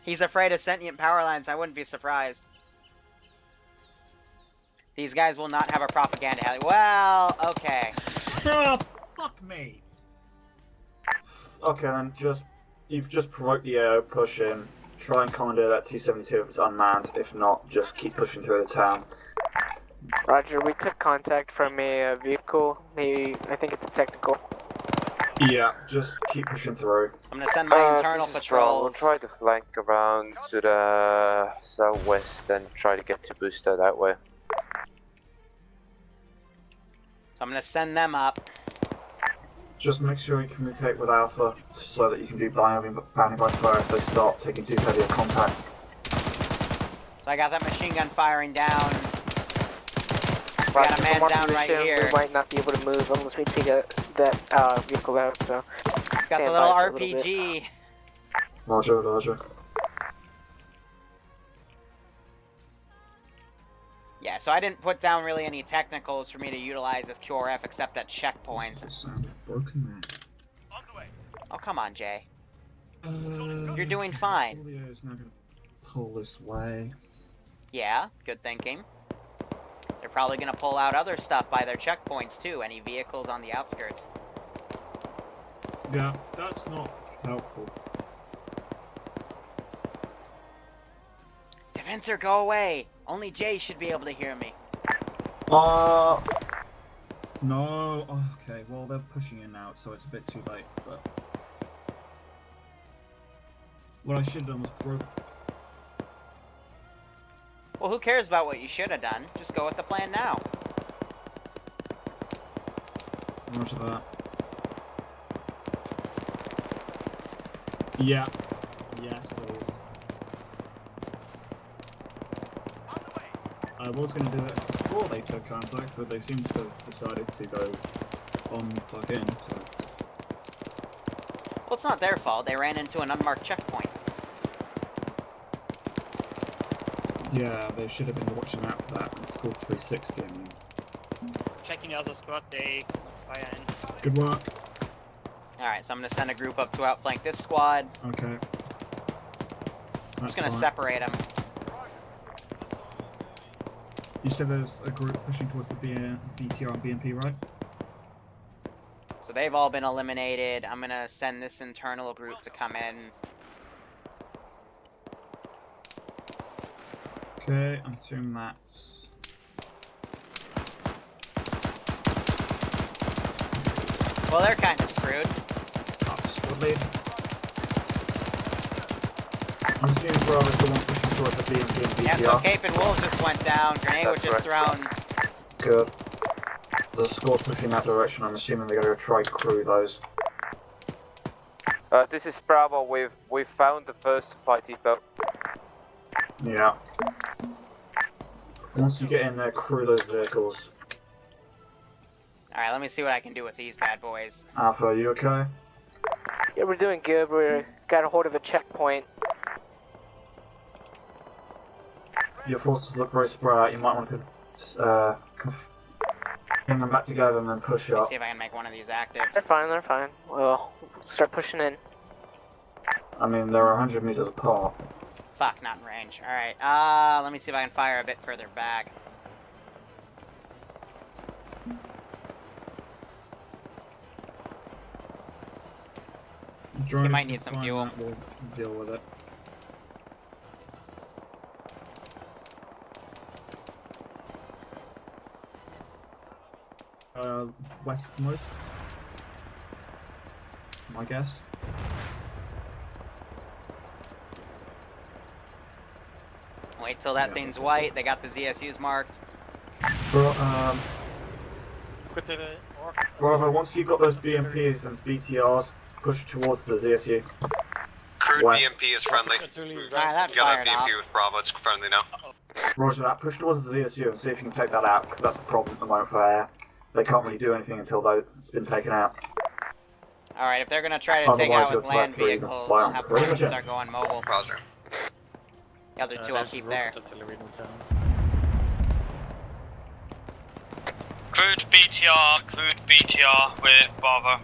Speaker 1: He's afraid of sentient power lines. I wouldn't be surprised. These guys will not have a propaganda alley. Well, okay.
Speaker 7: Oh, fuck me.
Speaker 4: Okay, then you've just provoked the AO, push in. Try and commandeer that T-72 if it's unmanned. If not, just keep pushing through the town.
Speaker 12: Roger, we took contact from a vehicle. I think it's a technical.
Speaker 4: Yeah, just keep pushing through.
Speaker 1: I'm gonna send my internal patrols.
Speaker 6: We'll try to flank around to the southwest and try to get to Busta that way.
Speaker 1: So I'm gonna send them up.
Speaker 4: Just make sure you communicate with Alpha so that you can do bounding by fire if they start taking too heavy a contact.
Speaker 1: So I got that machine gun firing down. We got a man down right here.
Speaker 12: We might not be able to move unless we take that vehicle out, so...
Speaker 1: It's got the little RPG.
Speaker 4: Roger, roger.
Speaker 1: Yeah, so I didn't put down really any technicals for me to utilize as QRF except at checkpoints.
Speaker 7: That's the sound of broken man.
Speaker 1: Oh, come on, Jay. You're doing fine.
Speaker 7: Julio's now gonna pull this way.
Speaker 1: Yeah, good thinking. They're probably gonna pull out other stuff by their checkpoints too, any vehicles on the outskirts.
Speaker 7: Yeah, that's not helpful.
Speaker 1: Defensor, go away! Only Jay should be able to hear me.
Speaker 7: No. Okay, well they're pushing in now, so it's a bit too late. But what I should have done was broke.
Speaker 1: Well, who cares about what you should have done? Just go with the plan now.
Speaker 7: Roger that. Yeah. Yes, please. I was going to do it before they took contact, but they seem to have decided to go on plug in, so...
Speaker 1: Well, it's not their fault. They ran into an unmarked checkpoint.
Speaker 7: Yeah, they should have been watching out for that. It's called 360. I mean.
Speaker 11: Checking the other squad, they got fire in.
Speaker 7: Good work.
Speaker 1: Alright, so I'm gonna send a group up to outflank this squad.
Speaker 7: Okay.
Speaker 1: I'm just gonna separate them.
Speaker 7: You said there's a group pushing towards the BTR and BMP, right?
Speaker 1: So they've all been eliminated. I'm gonna send this internal group to come in.
Speaker 7: Okay, I'm assuming that's...
Speaker 1: Well, they're kind of screwed.
Speaker 7: Squad lead. I'm assuming Bravo's the one pushing towards the BMP and BTR.
Speaker 1: Yeah, so Cape and Wolves just went down. Grenade was just thrown.
Speaker 4: Good. The squad pushing that direction, I'm assuming they're going to try to crew those.
Speaker 6: This is Bravo, we've found the first supply depot.
Speaker 4: Yeah. Once you get in there, crew those vehicles.
Speaker 1: Alright, let me see what I can do with these bad boys.
Speaker 4: Alpha, are you okay?
Speaker 12: Yeah, we're doing good. We got a hold of a checkpoint.
Speaker 4: Your forces look very spread out. You might want to bring them back together and then push
Speaker 1: Let me
Speaker 4: up.
Speaker 1: see if I can make one of these active.
Speaker 12: They're fine, they're fine. We'll start pushing in.
Speaker 4: I mean, they're 100 meters apart.
Speaker 1: Fuck, not in range. Alright, let me see if I can fire a bit further back. You might need some fuel.
Speaker 7: We'll deal with it. West mode. My guess.
Speaker 1: Wait till that thing's white. They got the ZSUs marked.
Speaker 4: Bravo, once you've got those BMPs and BTRs, push towards the ZSU.
Speaker 10: Crude
Speaker 4: West.
Speaker 10: BMP is friendly.
Speaker 1: Alright, that
Speaker 10: You got
Speaker 1: fired
Speaker 10: that
Speaker 1: off.
Speaker 10: BMP with Bravo, it's friendly now.
Speaker 4: Roger that. Push towards the ZSU and see if you can take that out, because that's a problem at the moment for air. They can't really do anything until it's been taken out.
Speaker 1: Alright, if they're gonna try to take out with
Speaker 4: Otherwise,
Speaker 1: land
Speaker 4: you'll
Speaker 1: vehicles,
Speaker 4: fly
Speaker 1: I'll
Speaker 4: on
Speaker 1: have
Speaker 4: crew.
Speaker 1: planes start going mobile.
Speaker 10: Roger.
Speaker 1: The other two I'll keep there.
Speaker 13: Crude BTR with Bravo.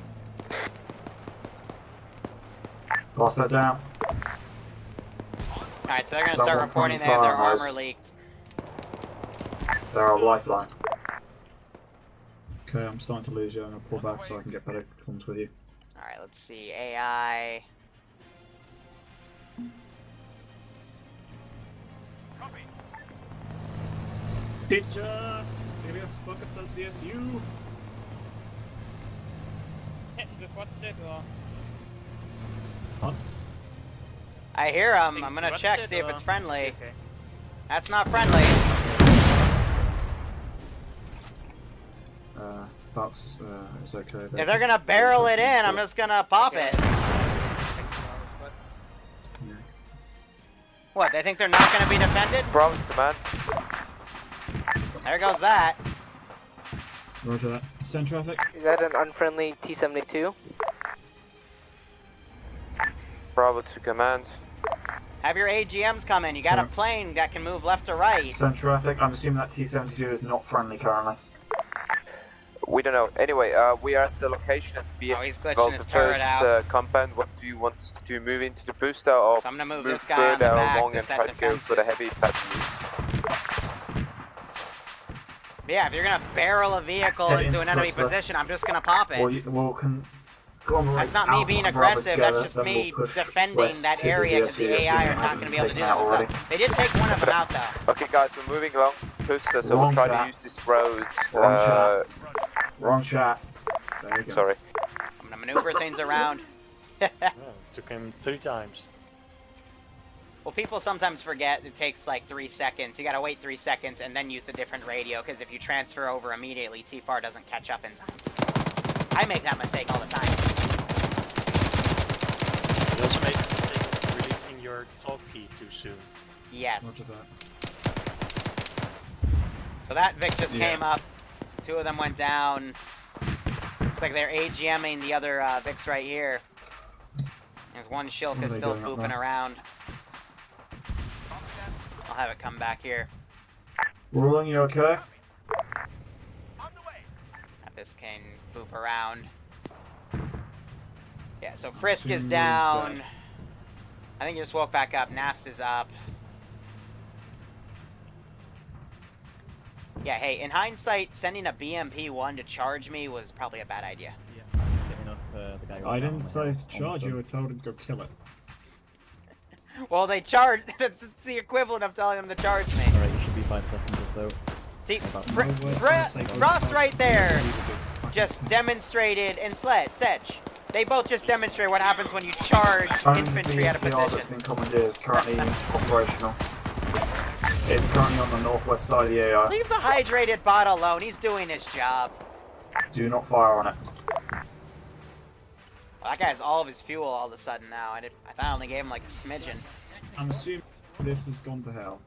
Speaker 4: Pass that down.
Speaker 1: Alright, so they're gonna
Speaker 4: That
Speaker 1: start
Speaker 4: one
Speaker 1: reporting they
Speaker 4: from
Speaker 1: have their
Speaker 4: Farmers.
Speaker 1: armor leaked.
Speaker 4: They're our lifeline.
Speaker 7: Okay, I'm starting to lose you. I'm gonna pull back so I can get better comms with you.
Speaker 1: Alright, let's see. AI.
Speaker 7: Ditcher! Maybe a fuck up the CSU!
Speaker 11: Befottet or?
Speaker 7: Huh?
Speaker 1: I hear him. I'm gonna
Speaker 11: What's
Speaker 1: check,
Speaker 11: it,
Speaker 1: see if
Speaker 11: or-
Speaker 1: it's friendly.
Speaker 11: Okay.
Speaker 1: That's not friendly.
Speaker 7: That's, it's okay.
Speaker 1: If they're gonna barrel it in, I'm just gonna pop it. What, they think they're not gonna be defended?
Speaker 6: Bravo command.
Speaker 1: There goes that.
Speaker 7: Roger that. Send traffic.
Speaker 12: Is that an unfriendly T-72?
Speaker 6: Bravo to command.
Speaker 1: Have your AGMs come in. You got a plane that can move left to right.
Speaker 4: Send traffic. I'm assuming that T-72 is not friendly currently.
Speaker 6: We don't know. Anyway, we are at the location at the
Speaker 1: Oh, he's glitching his turret
Speaker 6: first
Speaker 1: out.
Speaker 6: compound. What do you want us to do? Move into the booster or
Speaker 1: So I'm gonna move
Speaker 6: move
Speaker 1: this guy on the
Speaker 6: further
Speaker 1: back
Speaker 6: along
Speaker 1: to
Speaker 6: and
Speaker 1: set
Speaker 6: try to go for the
Speaker 1: defenses.
Speaker 6: heavy passengers?
Speaker 1: Yeah, if you're gonna barrel a vehicle
Speaker 4: Head
Speaker 1: into
Speaker 4: in
Speaker 1: an enemy
Speaker 4: first,
Speaker 1: position, I'm just gonna pop it.
Speaker 4: We'll conglomerate
Speaker 1: That's not me
Speaker 4: Alpha
Speaker 1: being
Speaker 4: and Bravo
Speaker 1: aggressive,
Speaker 4: together,
Speaker 1: that's just
Speaker 4: then
Speaker 1: me
Speaker 4: we'll push
Speaker 1: defending
Speaker 4: west
Speaker 1: that
Speaker 4: to the
Speaker 1: area because the
Speaker 4: ZSU.
Speaker 1: AI are
Speaker 4: Hasn't
Speaker 1: not gonna be able to do
Speaker 4: taken
Speaker 1: that
Speaker 4: out already.
Speaker 1: themselves. They did take one of them out though.
Speaker 6: Okay, guys, we're moving along booster, so
Speaker 4: Wrong
Speaker 6: we'll try
Speaker 4: shot.
Speaker 6: to use this road.
Speaker 4: Wrong shot. Wrong shot.
Speaker 7: There you go.
Speaker 6: Sorry.
Speaker 1: I'm gonna maneuver things around.
Speaker 13: Took him 3 times.
Speaker 1: Well, people sometimes forget it takes like 3 seconds. You gotta wait 3 seconds and then use the different radio, because if you transfer over immediately, TFAR doesn't catch up in time. I make that mistake all the time.
Speaker 13: You also made the mistake of releasing your talk key too soon.
Speaker 1: Yes.
Speaker 7: Roger that.
Speaker 1: So that Vic just
Speaker 7: Yeah.
Speaker 1: came up. 2 of them went down. Looks like they're AGMing the other Vics right here. There's one
Speaker 7: What
Speaker 1: Shilka
Speaker 7: are they
Speaker 1: still
Speaker 7: doing up
Speaker 1: pooping
Speaker 7: there?
Speaker 1: around. I'll have it come back here.
Speaker 4: Ruling, you okay?
Speaker 1: This can poop around. Yeah, so Frisk is
Speaker 7: Assuming
Speaker 1: down.
Speaker 7: he's
Speaker 1: I think you just woke back up. Naps is up. Yeah, hey, in hindsight, sending a BMP-1 to charge me was probably a bad idea.
Speaker 7: I didn't say to charge you, I told him to go kill it.
Speaker 1: Well, they charged. That's the equivalent of telling them to charge me.
Speaker 14: Alright, you should be 5 seconds or so.
Speaker 1: See,
Speaker 7: No words to say
Speaker 1: Frost
Speaker 7: goodbye.
Speaker 1: right there just demonstrated, and Sedge. They both just demonstrate what happens when you charge infantry out of
Speaker 4: BMPR
Speaker 1: position.
Speaker 4: that's been commandeered is currently operational. It's currently on the northwest side of the AI.
Speaker 1: Leave the hydrated bot alone. He's doing his job.
Speaker 4: Do not fire on it.
Speaker 1: Well, that guy has all of his fuel all of a sudden now. I thought I only gave him like a smidgen.
Speaker 7: I'm assuming this has gone to hell.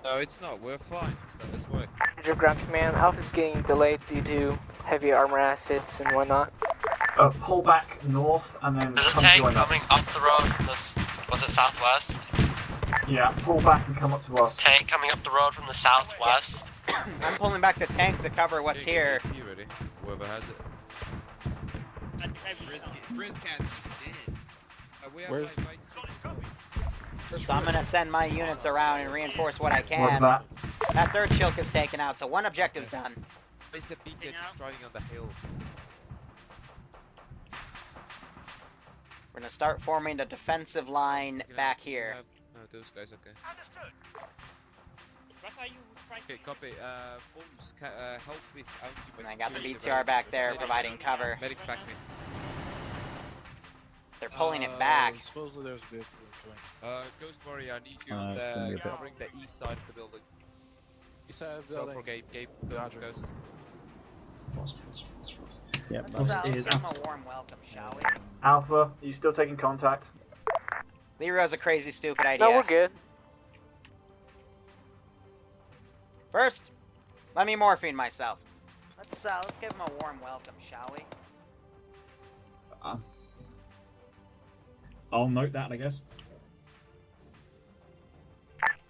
Speaker 8: No, it's not. We're fine. It's not this way.
Speaker 12: Roger, ground command. Alpha's getting delayed due to heavy armor assets and whatnot.
Speaker 4: Pull back north and then
Speaker 15: There's a
Speaker 4: come
Speaker 15: tank
Speaker 4: join us.
Speaker 15: coming up the road from the, was it southwest?
Speaker 4: Yeah, pull back and come up to us.
Speaker 15: Tank coming up the road from the southwest.
Speaker 1: I'm pulling back the tank to cover what's here.
Speaker 8: You ready? Whoever has it.
Speaker 1: So I'm gonna send my units around and reinforce what I can.
Speaker 4: What's that?
Speaker 1: That third Shilk is taken out, so one objective's done.
Speaker 8: Where's the beacon just driving on the hill?
Speaker 1: We're gonna start forming the defensive line back here.
Speaker 8: No, those guys, okay.
Speaker 11: What are you trying
Speaker 8: Okay, copy. Bones, help with
Speaker 1: And I got the BTR back there providing cover.
Speaker 8: Medic back me.
Speaker 1: They're pulling it back.
Speaker 14: Supposedly there's a vehicle.
Speaker 8: Ghost Warrior, I need you
Speaker 14: it's gonna be a bit.
Speaker 8: covering the east side of the building.
Speaker 14: You said
Speaker 8: So for Gabe,
Speaker 14: Roger.
Speaker 8: Ghost.
Speaker 14: Yeah,
Speaker 1: Let's give them a warm welcome, shall we?
Speaker 4: Alpha, are you still taking contact?
Speaker 1: Liru's a crazy, stupid idea.
Speaker 12: No, we're good.
Speaker 1: First, let me morphine myself. Let's give him a warm welcome, shall we?
Speaker 7: I'll note that, I guess.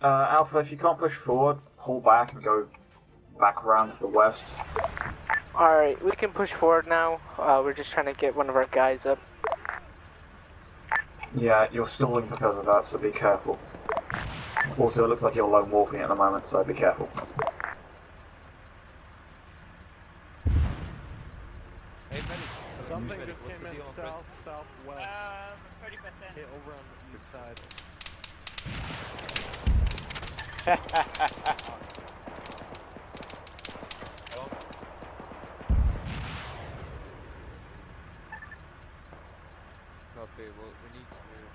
Speaker 4: Alpha, if you can't push forward, pull back and go back around to the west.
Speaker 12: Alright, we can push forward now. We're just trying to get one of our guys up.
Speaker 4: Yeah, you're stalling because of that, so be careful. Also, it looks like you're lone wolfing at the moment, so be careful.
Speaker 14: Hey, Benny, something just came in southwest.
Speaker 11: 30%.
Speaker 14: Hit over on the east side.
Speaker 9: Copy, well, we need to move.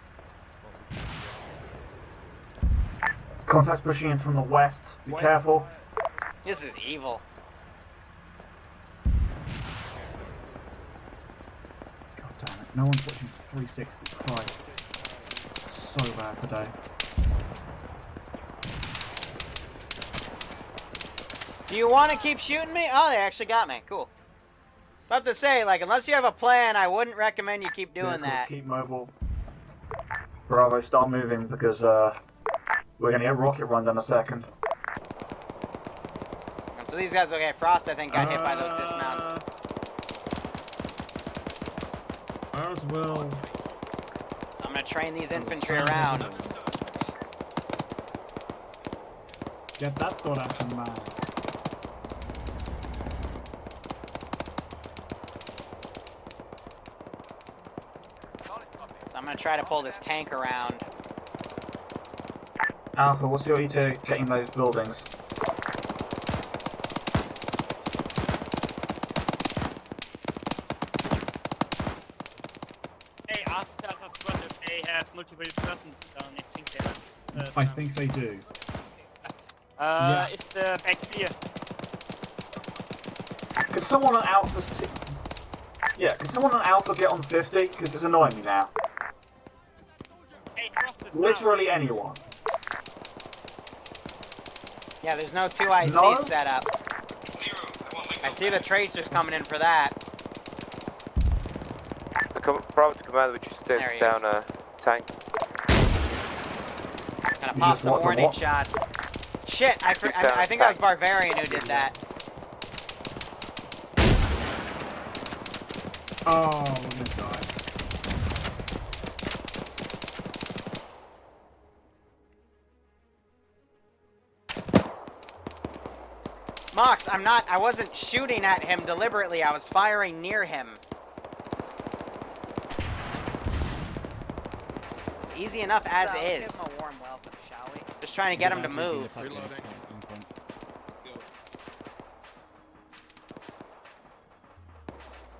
Speaker 4: Contacts pushing in from the west, be careful.
Speaker 1: This is evil.
Speaker 7: God damn it, no one's watching 360. Christ. So bad today.
Speaker 1: Do you want to keep shooting me? Oh, they actually got me. Cool. About to say, like, unless you have a plan, I wouldn't recommend you keep doing that.
Speaker 4: Keep mobile. Bravo, start moving because we're gonna get rocket runs in a second.
Speaker 1: So these guys, okay, Frost, I think, got hit by those dismounts.
Speaker 7: As well.
Speaker 1: I'm gonna train these infantry around.
Speaker 7: Get that thought action, man.
Speaker 1: So I'm gonna try to pull this tank around.
Speaker 4: Alpha, what's your ETA getting those buildings?
Speaker 11: Hey, ask us as well if they have multiple persons down. I think they have.
Speaker 7: I think they do.
Speaker 11: Yeah. Is the back clear?
Speaker 4: Could someone on Alpha... Yeah, could someone on Alpha get on 50? Because it's annoying me now.
Speaker 11: Hey, Frost is
Speaker 4: Literally anyone.
Speaker 1: Yeah, there's no 2 ICs set up. I see the tracers coming in for that.
Speaker 6: The Bravo to command, we just take down a tank.
Speaker 1: Gonna pop some warning shots. Shit, I think that was Barbarian who did that.
Speaker 7: Oh, I'm gonna die.
Speaker 1: Mox, I wasn't shooting at him deliberately, I was firing near him. It's easy enough as is.
Speaker 5: Give him a warm welcome, shall we?
Speaker 1: Just trying to get him to move.
Speaker 14: Reloading.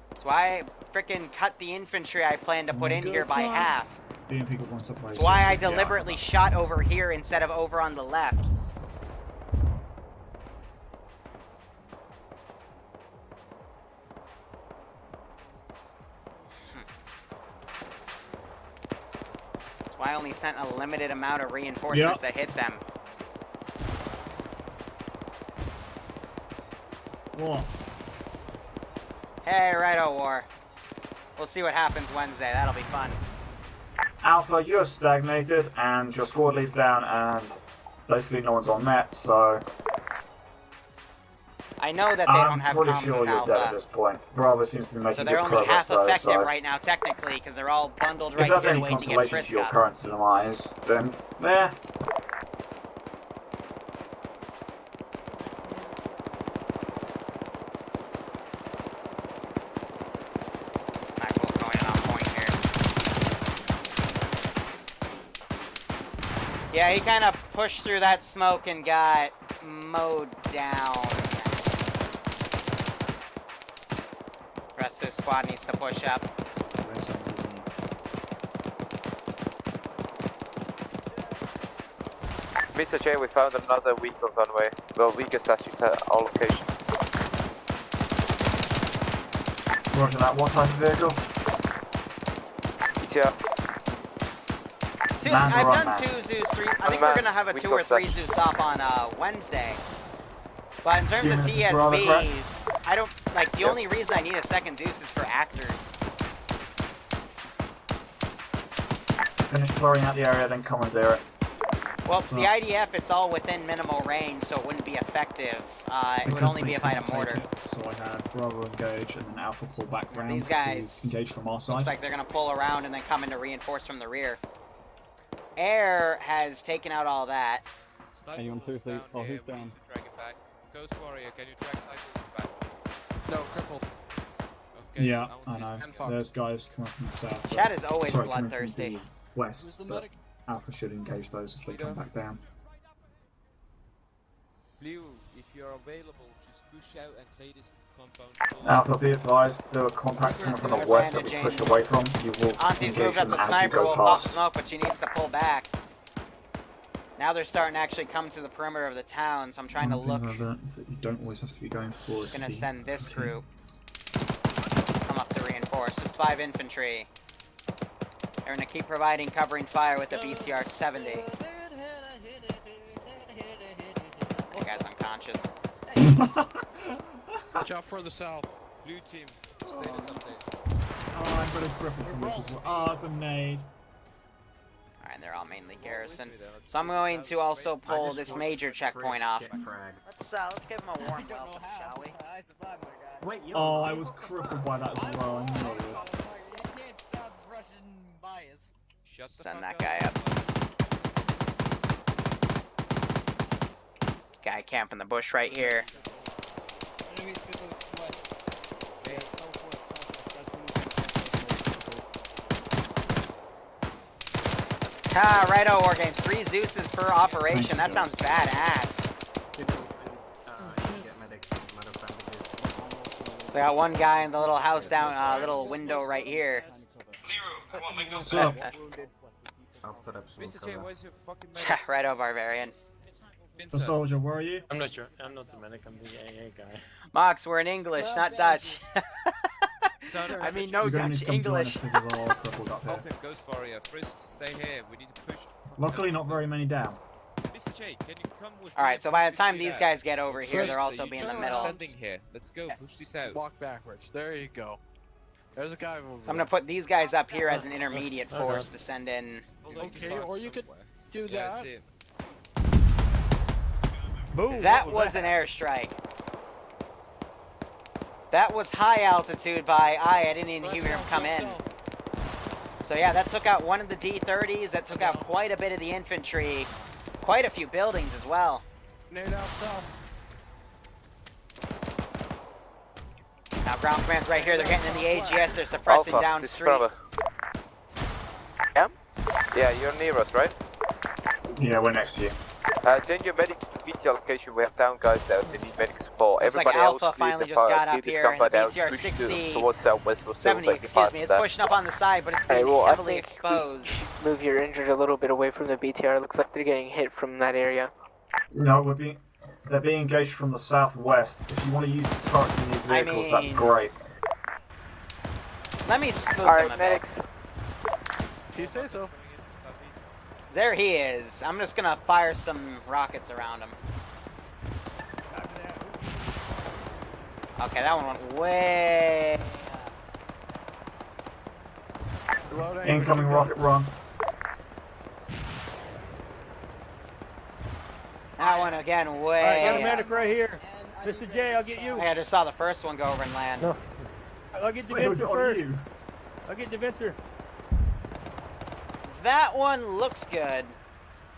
Speaker 1: That's why I frickin' cut the infantry I planned to put in here by half. That's why I deliberately shot over here instead of over on the left. That's why I only sent a limited amount of reinforcements to hit them.
Speaker 7: Whoa.
Speaker 1: Hey, righto, War. We'll see what happens Wednesday. That'll be fun.
Speaker 4: Alpha, you're stagnated, and your squad leads down, and basically no one's on net, so...
Speaker 1: I know that they don't have
Speaker 4: I'm pretty
Speaker 1: comms
Speaker 4: sure
Speaker 1: with
Speaker 4: you're dead at
Speaker 1: Alpha.
Speaker 4: this point. Bravo seems to be making
Speaker 1: So they're
Speaker 4: good
Speaker 1: only
Speaker 4: progress,
Speaker 1: half
Speaker 4: though,
Speaker 1: effective
Speaker 4: so...
Speaker 1: right now, technically, because they're all bundled
Speaker 4: If
Speaker 1: right
Speaker 4: that's
Speaker 1: here
Speaker 4: any
Speaker 1: waiting to get
Speaker 4: consolation
Speaker 1: frisked
Speaker 4: to your
Speaker 1: up.
Speaker 4: current demise, then, eh.
Speaker 1: Sniper's going in on point here. Yeah, he kind of pushed through that smoke and got mowed down. Rest of the squad needs to push up.
Speaker 6: Mr. J, we found another vehicle runway. Well, weakest as you said, all locations.
Speaker 4: Roger that, what type of vehicle?
Speaker 6: Yeah.
Speaker 1: I've done 2 Zeus, 3. I think we're gonna have a 2 or 3 Zeus up on Wednesday. But in terms of TSB, I don't like the only reason I need a second Zeus is for actors.
Speaker 4: Finish clearing out the area, then commandeer it.
Speaker 1: Well,
Speaker 7: So-
Speaker 1: the IDF, it's all within minimal range, so it wouldn't be effective. It would
Speaker 7: Because
Speaker 1: only
Speaker 7: they
Speaker 1: be if I had a
Speaker 7: couldn't take
Speaker 1: mortar.
Speaker 7: it, so I had Bravo engage and then Alpha pull back round
Speaker 1: These guys
Speaker 7: to engage from our side.
Speaker 1: looks like they're gonna pull around and then come in to reinforce from the rear. Air has taken out all that.
Speaker 14: Hang on, who's down? Oh, who's down? Drag it back. Ghost Warrior, can you drag Sniper back?
Speaker 8: No, crippled.
Speaker 14: Okay,
Speaker 7: Yeah,
Speaker 14: want
Speaker 7: I
Speaker 14: to
Speaker 7: know. There's guys coming from the south.
Speaker 1: Chat is always
Speaker 7: Sorry, coming from
Speaker 1: bloodthirsty.
Speaker 7: the west, but Alpha should engage those as they come back down.
Speaker 9: Liru, if you're available, just push out and play this compound.
Speaker 4: Alpha, be advised, there are contacts coming from the west that we pushed away from. You will
Speaker 1: Auntie's
Speaker 4: engage
Speaker 1: moved up
Speaker 4: them
Speaker 1: the
Speaker 4: as you
Speaker 1: sniper,
Speaker 4: go
Speaker 1: will pop
Speaker 4: past.
Speaker 1: smoke, but she needs to pull back. Now they're starting to actually come to the perimeter of the town, so I'm trying to
Speaker 7: One
Speaker 1: look.
Speaker 7: thing about that is that you don't always have to be going forward.
Speaker 1: Gonna
Speaker 7: to
Speaker 1: send this
Speaker 7: the-
Speaker 1: group. Come up to reinforce. Just 5 infantry. They're gonna keep providing covering fire with the BTR 70. That guy's unconscious.
Speaker 8: Watch out for the south.
Speaker 9: Blue team, status update.
Speaker 7: Oh, I'm gonna cripple from this as well. Oh, it's a nade.
Speaker 1: Alright, they're all mainly garrison. So I'm going to also pull this major checkpoint off. Let's give him a warm welcome, shall we?
Speaker 16: Wait,
Speaker 7: Oh, I was crippled by that as well. I knew I would.
Speaker 16: can't stop Russian bias.
Speaker 1: Send that guy up. Guy camp in the bush right here.
Speaker 16: Enemies to the west.
Speaker 1: Ah, righto, Wargames. 3 Zeuses per operation. That sounds badass. So I got one guy in the little house down, little window right here.
Speaker 7: What's up?
Speaker 9: Mr. J, where's your fucking
Speaker 1: Righto, Barbarian.
Speaker 7: The soldier, where are you?
Speaker 13: I'm not sure. I'm not the medic. I'm the AA guy.
Speaker 1: Mox, we're in English, not Dutch. I mean, no
Speaker 7: You're gonna
Speaker 1: Dutch,
Speaker 7: need to come join us
Speaker 1: English.
Speaker 7: because we're all crippled up here.
Speaker 9: Open Ghost Warrior, Frisk, stay here. We need to push.
Speaker 7: Luckily, not very many down.
Speaker 9: Mr. J, can you come with
Speaker 1: Alright,
Speaker 9: me?
Speaker 1: so by the
Speaker 9: Push
Speaker 1: time
Speaker 9: this
Speaker 1: these
Speaker 9: out.
Speaker 1: guys get over here,
Speaker 8: Frisk,
Speaker 1: they're
Speaker 8: so
Speaker 1: also
Speaker 8: you
Speaker 1: be in the
Speaker 8: just
Speaker 1: middle.
Speaker 9: Standing here. Let's go. Push this out.
Speaker 8: Walk backwards. There you go. There's a guy over
Speaker 1: So I'm gonna put these guys up here as an intermediate
Speaker 13: Okay.
Speaker 1: force to send in.
Speaker 8: Okay, or you could do
Speaker 9: Yeah, I
Speaker 8: that.
Speaker 9: see it.
Speaker 13: Boom!
Speaker 1: That was an airstrike. That was high altitude by I didn't even hear him come in. So yeah, that took out one of the D-30s, that took out quite a bit of the infantry, quite a few buildings as well.
Speaker 8: Nade out south.
Speaker 1: Now ground command's right here, they're getting in the AGS, they're suppressing
Speaker 6: Alpha,
Speaker 1: down
Speaker 6: this is
Speaker 1: street.
Speaker 6: Bravo. Yeah? Yeah, you're near us, right?
Speaker 4: Yeah, we're next to you.
Speaker 6: Send your medics to BTR location. We have down guys there. They need medic support.
Speaker 1: Looks like
Speaker 6: Everybody
Speaker 1: Alpha
Speaker 6: else,
Speaker 1: finally
Speaker 6: leave
Speaker 1: just
Speaker 6: the
Speaker 1: got
Speaker 6: leave
Speaker 1: up
Speaker 6: this
Speaker 1: here, and the
Speaker 6: compound out,
Speaker 1: BTR
Speaker 6: push
Speaker 1: 60,
Speaker 6: towards southwest. We'll still
Speaker 1: 70,
Speaker 6: take
Speaker 1: excuse me,
Speaker 6: the
Speaker 1: it's pushing up on the side, but it's being
Speaker 12: well, I
Speaker 1: heavily
Speaker 12: think
Speaker 1: exposed.
Speaker 12: Move your injured a little bit away from the BTR. Looks like they're getting hit from that area.
Speaker 4: No, they're being engaged from the southwest. If you want to use the turrets in these vehicles, that'd be great.
Speaker 1: Let me spook him
Speaker 12: Alright,
Speaker 1: a
Speaker 12: medics.
Speaker 8: Do you say so?
Speaker 1: There he is. I'm just gonna fire some rockets around him. Okay, that one went way.
Speaker 4: Incoming rocket run.
Speaker 1: That one again way.
Speaker 16: Alright, got a medic right here. Mr. J, I'll get you.
Speaker 1: I just saw the first one go over and land.
Speaker 16: No. I'll get
Speaker 7: Wait, was
Speaker 16: Devinter
Speaker 7: it on
Speaker 16: first.
Speaker 7: you?
Speaker 16: I'll get Devinter.
Speaker 1: That one looks good.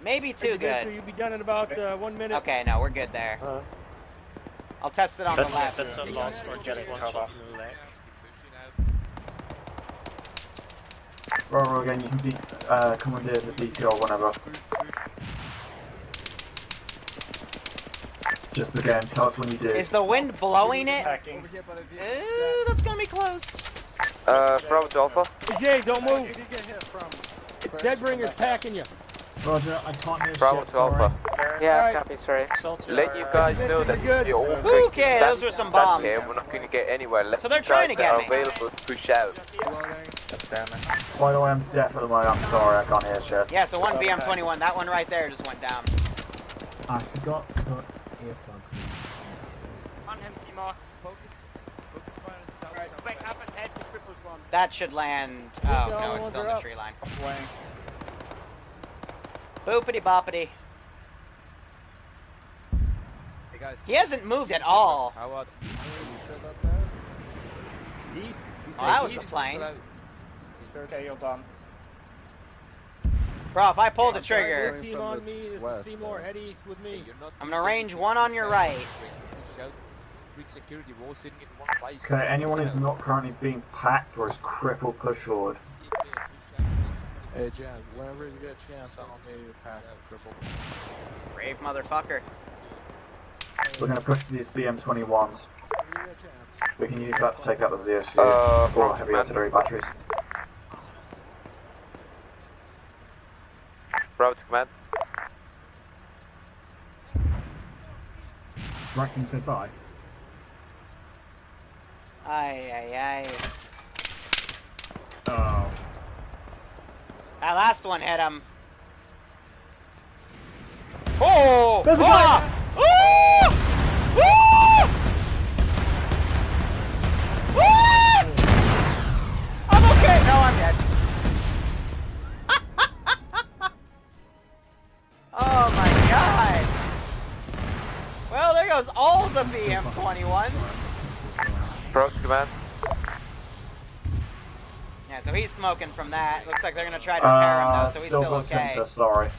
Speaker 1: Maybe too good.
Speaker 16: You'll be done in about 1 minute.
Speaker 1: Okay, no, we're good there. I'll test it on the left.
Speaker 13: That's a loss for just one shot in the leg.
Speaker 4: Bravo again, you can be commandeer the BTR whenever. Just again, tell us when you do.
Speaker 1: Is the wind blowing it? Ooh, that's gonna be close.
Speaker 6: Bravo to Alpha.
Speaker 16: Mr. J, don't move. Deadbringer's packing you.
Speaker 7: Roger, I can't hear
Speaker 6: Bravo
Speaker 7: shit,
Speaker 6: to
Speaker 7: sorry.
Speaker 6: Alpha.
Speaker 12: Yeah,
Speaker 16: Alright.
Speaker 12: copy, sorry.
Speaker 6: Let you guys know that if you're all
Speaker 1: Okay, those were some bombs.
Speaker 6: Here, we're not going to get anywhere. Let
Speaker 1: So they're
Speaker 6: the
Speaker 1: trying to
Speaker 6: guys that
Speaker 1: get me.
Speaker 6: are available to push out.
Speaker 4: By the way, I'm deaf at the moment, I'm sorry, I can't hear shit.
Speaker 1: Yeah, so one BM21, that one right there just went down.
Speaker 7: I forgot to put earplugs in.
Speaker 11: On him, Seymour. Focus fire on south. Right, back up and head to triple bombs.
Speaker 1: That should land. Oh, no, it's still in the tree line. Boopity boppity.
Speaker 9: Hey guys.
Speaker 1: He hasn't moved at all.
Speaker 9: How about
Speaker 16: East.
Speaker 1: Oh, that was the plane.
Speaker 16: Okay, you're done.
Speaker 1: Bro, if I pull the
Speaker 16: Your
Speaker 1: trigger,
Speaker 16: team on me. This is Seymour. Eddie with me.
Speaker 1: I'm gonna range one on your right.
Speaker 9: Security, we're all sitting in one place.
Speaker 4: Okay, anyone who's not currently being packed or is crippled, push forward.
Speaker 2: Hey, Jan, whenever you get a chance, I'll make you pack cripple.
Speaker 1: Brave motherfucker.
Speaker 4: We're going to push these BM-21s. We can use that to take out the ZSU or heavy artillery batteries.
Speaker 6: Route command.
Speaker 7: Racking said bye.
Speaker 1: Aye, aye, aye.
Speaker 7: Oh.
Speaker 1: That last one hit him. Oh!
Speaker 7: There's a guy!
Speaker 1: Ah! Ah! Ah! Ah! I'm okay. No, I'm dead. Oh my god. Well, there goes all the BM-21s.
Speaker 6: Approach command.
Speaker 1: Yeah, so he's smoking from that. Looks like they're gonna try to repair him though, so he's still okay.
Speaker 4: Center, sorry.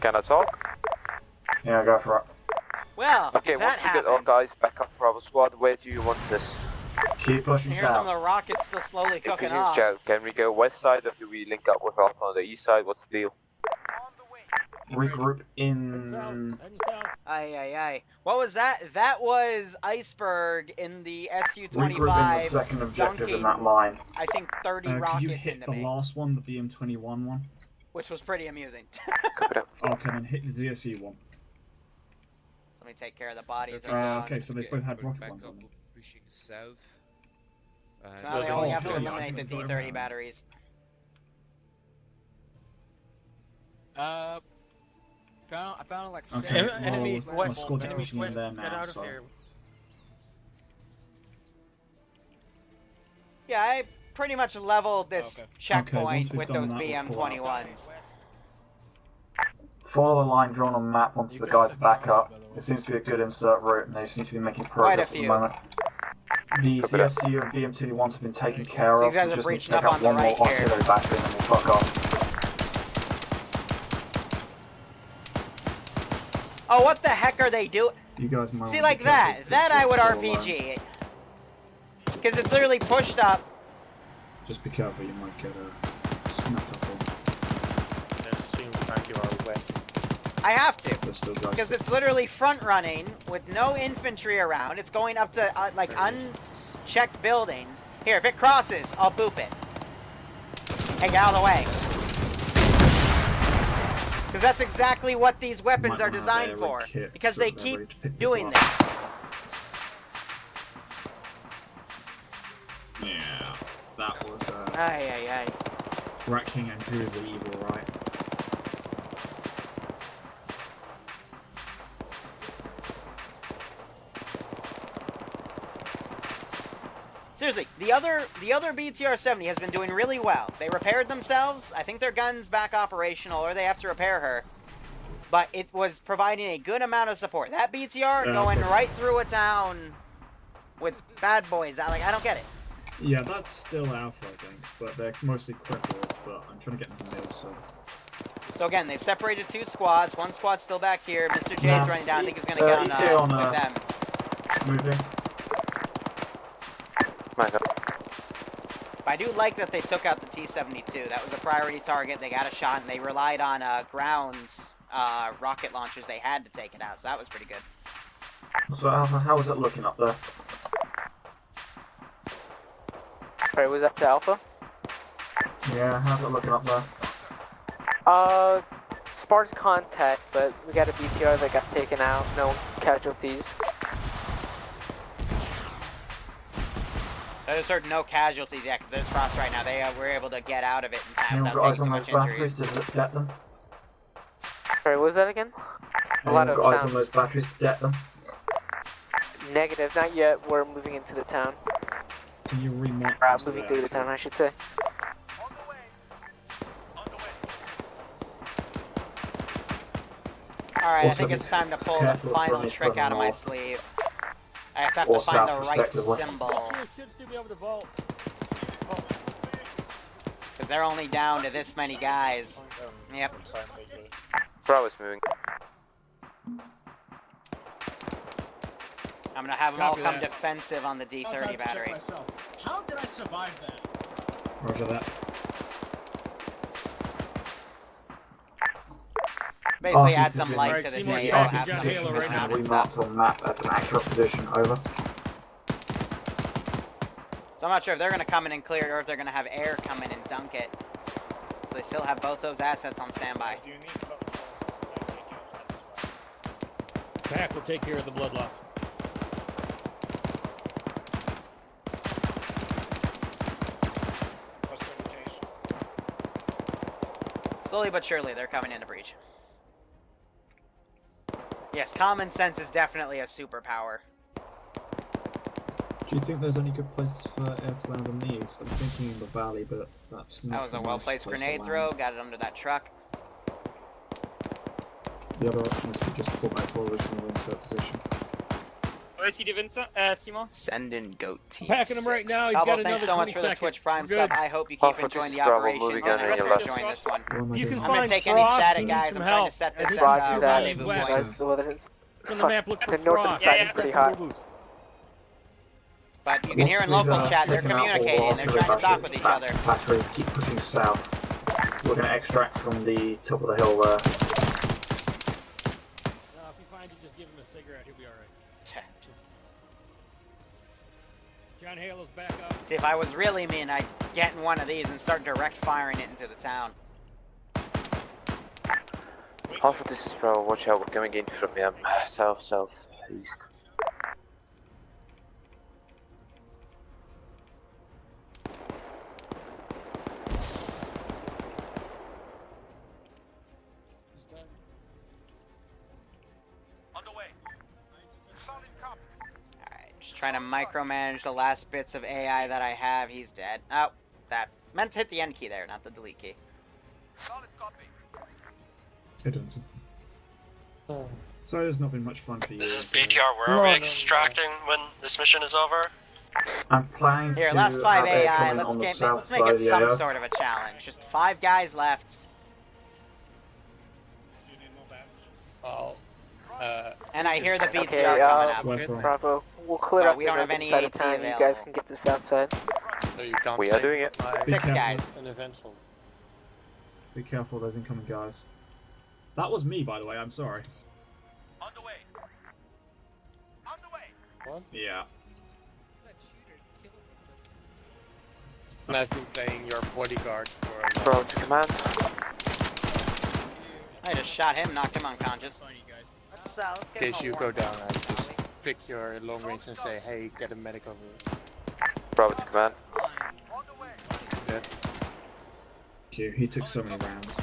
Speaker 6: Can I talk?
Speaker 4: Yeah, go for it.
Speaker 1: Well,
Speaker 6: Okay,
Speaker 1: if
Speaker 6: once
Speaker 1: that
Speaker 6: we get
Speaker 1: happened,
Speaker 6: our guys back up Bravo squad, where do you want this?
Speaker 4: Keep pushing
Speaker 1: here's some
Speaker 4: south.
Speaker 1: of the rockets still slowly cooking off.
Speaker 6: Can we go west side or do we link up with Alpha on the east side? What's the deal?
Speaker 4: Regroup in...
Speaker 1: Aye, aye, aye. What was that? That was Iceberg in the
Speaker 4: Regroup in the
Speaker 1: Su-25
Speaker 4: second objective
Speaker 1: dunking,
Speaker 4: in that line.
Speaker 1: I think 30
Speaker 7: Could you
Speaker 1: rockets
Speaker 7: hit
Speaker 1: into
Speaker 7: the
Speaker 1: me,
Speaker 7: last one, the BM-21 one?
Speaker 1: which was pretty amusing.
Speaker 7: Okay, then hit the ZSU one.
Speaker 1: Let me take care of the bodies.
Speaker 7: Okay, so they both had rocket ones on them.
Speaker 9: Pushing south.
Speaker 1: So now they only have to eliminate the D-30 batteries.
Speaker 11: I found like
Speaker 7: Okay,
Speaker 11: shit.
Speaker 1: Enemy
Speaker 7: well,
Speaker 1: west,
Speaker 7: my squad's
Speaker 1: enemy
Speaker 7: pushing in
Speaker 1: west,
Speaker 7: there
Speaker 1: get
Speaker 7: now,
Speaker 1: out of
Speaker 7: so...
Speaker 1: here. Yeah, I pretty much leveled this checkpoint with those BM-21s.
Speaker 4: Follow the line drawn on the map once the guys back up. It seems to be a good insert route and they seem to be making progress at the moment. The CSU and BM-21s have been taken care
Speaker 1: So
Speaker 4: of.
Speaker 1: these guys
Speaker 4: We
Speaker 1: are
Speaker 4: just need to
Speaker 1: breaching
Speaker 4: take
Speaker 1: up
Speaker 4: out
Speaker 1: on the
Speaker 4: one more
Speaker 1: right here.
Speaker 4: artillery battery and then we'll fuck off.
Speaker 1: Oh, what the heck are they doing?
Speaker 7: You guys might
Speaker 1: See,
Speaker 7: want
Speaker 1: like
Speaker 7: to
Speaker 1: that.
Speaker 7: get
Speaker 1: That I would
Speaker 7: follow
Speaker 1: RPG. Because it's literally pushed up.
Speaker 7: Just be careful, you might get a snapped up on.
Speaker 13: It seems like you are west.
Speaker 1: I have to.
Speaker 7: There's still guys.
Speaker 1: Because it's literally front running with no infantry around. It's going up to like unchecked buildings. Here, if it crosses, I'll boop it. Hey, get out of the way. Because that's exactly what these weapons are designed for. Because they keep doing this.
Speaker 7: Yeah, that was
Speaker 1: Aye, aye, aye.
Speaker 7: Rat King and Drew is evil, right?
Speaker 1: Seriously, the other BTR-70 has been doing really well. They repaired themselves. I think their gun's back operational, or they have to repair her. But it was providing a good amount of support. That BTR going right through a town with bad boys. I don't get it.
Speaker 7: Yeah, that's still Alpha, I think, but they're mostly crippled, but I'm trying to get them to middle, so...
Speaker 1: So again, they've separated two squads. One squad's still back here. Mr. J's running down. I think he's going to get on with them.
Speaker 4: Moving.
Speaker 1: But I do like that they took out the T-72. That was a priority target. They got a shot, and they relied on grounds rocket launchers. They had to take it out, so that was pretty good.
Speaker 4: So Alpha, how is it looking up there?
Speaker 12: Sorry, was that to Alpha?
Speaker 4: Yeah, how's it looking up there?
Speaker 12: Sparse contact, but we got a BTR that got taken out. No casualties.
Speaker 1: I just heard no casualties yet, because there's frost right now. They were able to get out of it in time
Speaker 4: Anyone
Speaker 1: without
Speaker 4: got eyes
Speaker 1: taking
Speaker 4: on
Speaker 1: too
Speaker 4: those
Speaker 1: much
Speaker 4: batteries?
Speaker 1: injuries.
Speaker 4: Did it get them?
Speaker 12: Sorry, what was that again? A
Speaker 4: Anyone
Speaker 12: lot of
Speaker 4: got eyes on
Speaker 12: sound.
Speaker 4: those batteries? Get them?
Speaker 12: Negative, not yet. We're moving into the town.
Speaker 7: Can you remark
Speaker 12: Moving through the town, I should say.
Speaker 1: Alright, I
Speaker 4: Also,
Speaker 1: think
Speaker 4: be
Speaker 1: it's time to pull the
Speaker 4: careful
Speaker 1: final
Speaker 4: from
Speaker 1: trick
Speaker 4: further
Speaker 1: out of my
Speaker 4: north.
Speaker 1: sleeve. I just have to
Speaker 4: Or
Speaker 1: find the
Speaker 4: south,
Speaker 1: right
Speaker 4: respectively.
Speaker 1: symbol.
Speaker 16: Should still be able to vault.
Speaker 1: Because they're only down to this many guys. Yep.
Speaker 6: Bravo is moving.
Speaker 1: I'm gonna have them all
Speaker 16: Copy
Speaker 1: come
Speaker 16: that.
Speaker 1: defensive on the D30 battery.
Speaker 17: How did I survive that?
Speaker 4: Roger that.
Speaker 1: Basically
Speaker 4: RCC
Speaker 1: add some
Speaker 4: been-
Speaker 1: light
Speaker 16: Alright,
Speaker 1: to this
Speaker 16: Seymour's
Speaker 1: AO,
Speaker 16: back
Speaker 1: have
Speaker 16: in
Speaker 1: some
Speaker 16: Halo right now.
Speaker 1: ground and
Speaker 4: Remarked
Speaker 1: stuff.
Speaker 4: on map as an accurate position. Over.
Speaker 1: So I'm not sure if they're gonna come in and clear it or if they're gonna have air come in and dunk it. They still have both those assets on standby.
Speaker 17: Do you need
Speaker 16: Pack will take care of the blood loss.
Speaker 17: what's the location?
Speaker 1: Slowly but surely, they're coming into breach. Yes, common sense is definitely a superpower.
Speaker 4: Do you think there's any good place for air to land on the east? I'm thinking in the valley, but that's not
Speaker 1: That was a
Speaker 4: the
Speaker 1: well-placed
Speaker 4: nicest place to
Speaker 1: grenade
Speaker 4: land.
Speaker 1: throw, got it under that truck.
Speaker 4: The other option is to just pull back to our original insert position.
Speaker 11: Where is he, Simon?
Speaker 1: Send in goat team.
Speaker 16: Packing him right now. He's
Speaker 1: Double,
Speaker 16: got
Speaker 1: thanks
Speaker 16: another
Speaker 1: so much
Speaker 16: 20
Speaker 1: for the
Speaker 16: seconds.
Speaker 1: Twitch Prime
Speaker 16: We're
Speaker 1: sub.
Speaker 16: good.
Speaker 1: I hope you keep
Speaker 6: Alpha,
Speaker 1: enjoying
Speaker 6: this
Speaker 1: the
Speaker 6: is Bravo
Speaker 1: operation.
Speaker 6: moving
Speaker 1: and
Speaker 6: on
Speaker 1: I
Speaker 6: your
Speaker 1: hope
Speaker 6: left.
Speaker 1: you're enjoying this one.
Speaker 4: What am I
Speaker 16: You
Speaker 4: doing?
Speaker 16: can
Speaker 1: I'm gonna
Speaker 16: find
Speaker 1: take any
Speaker 16: Frost,
Speaker 1: static
Speaker 16: you need
Speaker 1: guys.
Speaker 16: some
Speaker 1: I'm trying to
Speaker 16: help.
Speaker 1: set this
Speaker 16: There's
Speaker 1: as
Speaker 12: Roger
Speaker 1: a
Speaker 12: that.
Speaker 1: rendezvous
Speaker 16: West.
Speaker 1: point.
Speaker 12: That's what it is.
Speaker 16: On the map, look for
Speaker 12: The northern
Speaker 16: Frost.
Speaker 12: side
Speaker 11: Yeah,
Speaker 12: is pretty hot.
Speaker 1: But you can hear in local chat, they're communicating, they're trying to talk with each other.
Speaker 4: Batteries keep pushing south. We're going to extract from the top of the hill there.
Speaker 16: If you find you, just give him a cigarette. He'll be alright. John Halo's back up.
Speaker 1: See, if I was really mean, I'd get in one of these and start direct firing it into the town.
Speaker 6: Alpha, this is Bravo. Watch out, we're coming in from south, south, east.
Speaker 3: On the way. Solid copy.
Speaker 1: Alright, just trying to micromanage the last bits of AI that I have. He's dead. Oh, that meant to hit the end key there, not the delete key.
Speaker 3: Solid copy.
Speaker 4: Hey, Johnson. Sorry, there's not been much fun for you.
Speaker 15: This is BTR. Where are we extracting when this mission is over?
Speaker 4: I'm planning
Speaker 1: Here,
Speaker 4: to
Speaker 1: last 5
Speaker 4: have air
Speaker 1: AI,
Speaker 4: coming
Speaker 1: let's
Speaker 4: on the
Speaker 1: make
Speaker 4: south
Speaker 1: it
Speaker 4: side of the
Speaker 1: some
Speaker 4: AO.
Speaker 1: sort of a challenge. Just 5 guys left.
Speaker 17: Do you need more bandages?
Speaker 14: Oh.
Speaker 1: And I hear the BTR
Speaker 12: Okay,
Speaker 1: coming up.
Speaker 4: West front.
Speaker 12: Bravo. We'll clear
Speaker 1: Well,
Speaker 12: up
Speaker 1: we
Speaker 12: the
Speaker 1: don't have
Speaker 12: northern
Speaker 1: any
Speaker 12: side of
Speaker 1: AT
Speaker 12: town. You guys
Speaker 1: available.
Speaker 12: can get the south side.
Speaker 14: So you can't
Speaker 6: We are doing it.
Speaker 1: 6 guys.
Speaker 14: An eventual.
Speaker 4: Be careful, there's incoming guys. That was me, by the way, I'm sorry.
Speaker 3: On the way. On the way.
Speaker 14: What?
Speaker 4: Yeah.
Speaker 14: And I've been playing your bodyguard for a
Speaker 6: Bravo to command.
Speaker 1: I just shot him, knocked him unconscious. Let's
Speaker 14: In
Speaker 1: get
Speaker 14: case
Speaker 1: him a
Speaker 14: you
Speaker 1: warm
Speaker 14: go
Speaker 1: up,
Speaker 14: down, I
Speaker 1: shall
Speaker 14: just
Speaker 1: we?
Speaker 14: pick your long range and say, hey, get a medic over here.
Speaker 6: Bravo to command.
Speaker 3: On the way.
Speaker 14: Dead.
Speaker 4: Thank you, he took so many rounds.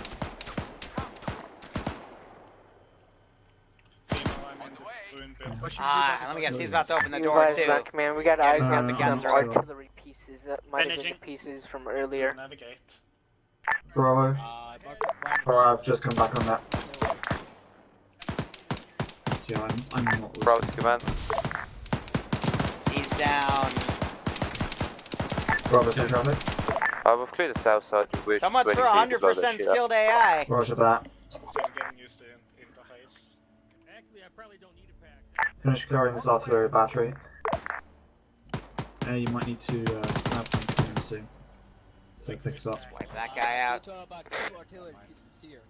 Speaker 1: Let me guess, he's about to open the
Speaker 12: You
Speaker 1: door
Speaker 12: guys
Speaker 1: too.
Speaker 12: back, man. We got
Speaker 1: Yeah,
Speaker 12: eyes
Speaker 1: he's got
Speaker 12: on
Speaker 1: the
Speaker 12: some
Speaker 1: gun thrower.
Speaker 12: artillery pieces that might have been the pieces from earlier.
Speaker 17: Navigate.
Speaker 4: Bravo. Alright, I've just come back on that. Yeah, I'm not
Speaker 6: Bravo to command.
Speaker 1: He's down.
Speaker 4: Bravo to traffic.
Speaker 6: We've cleared the south side. We're just
Speaker 1: Someone's
Speaker 6: waiting
Speaker 1: for
Speaker 6: for you to blow that
Speaker 1: 100%
Speaker 6: shit up.
Speaker 1: skilled AI.
Speaker 4: Roger that.
Speaker 17: I'm getting used to interface.
Speaker 16: Actually, I probably don't need a pack.
Speaker 4: Finish clearing this artillery battery. You might need to have them come in soon. So pick us up.
Speaker 1: Wipe that guy out.
Speaker 9: About 2 artillery pieces here.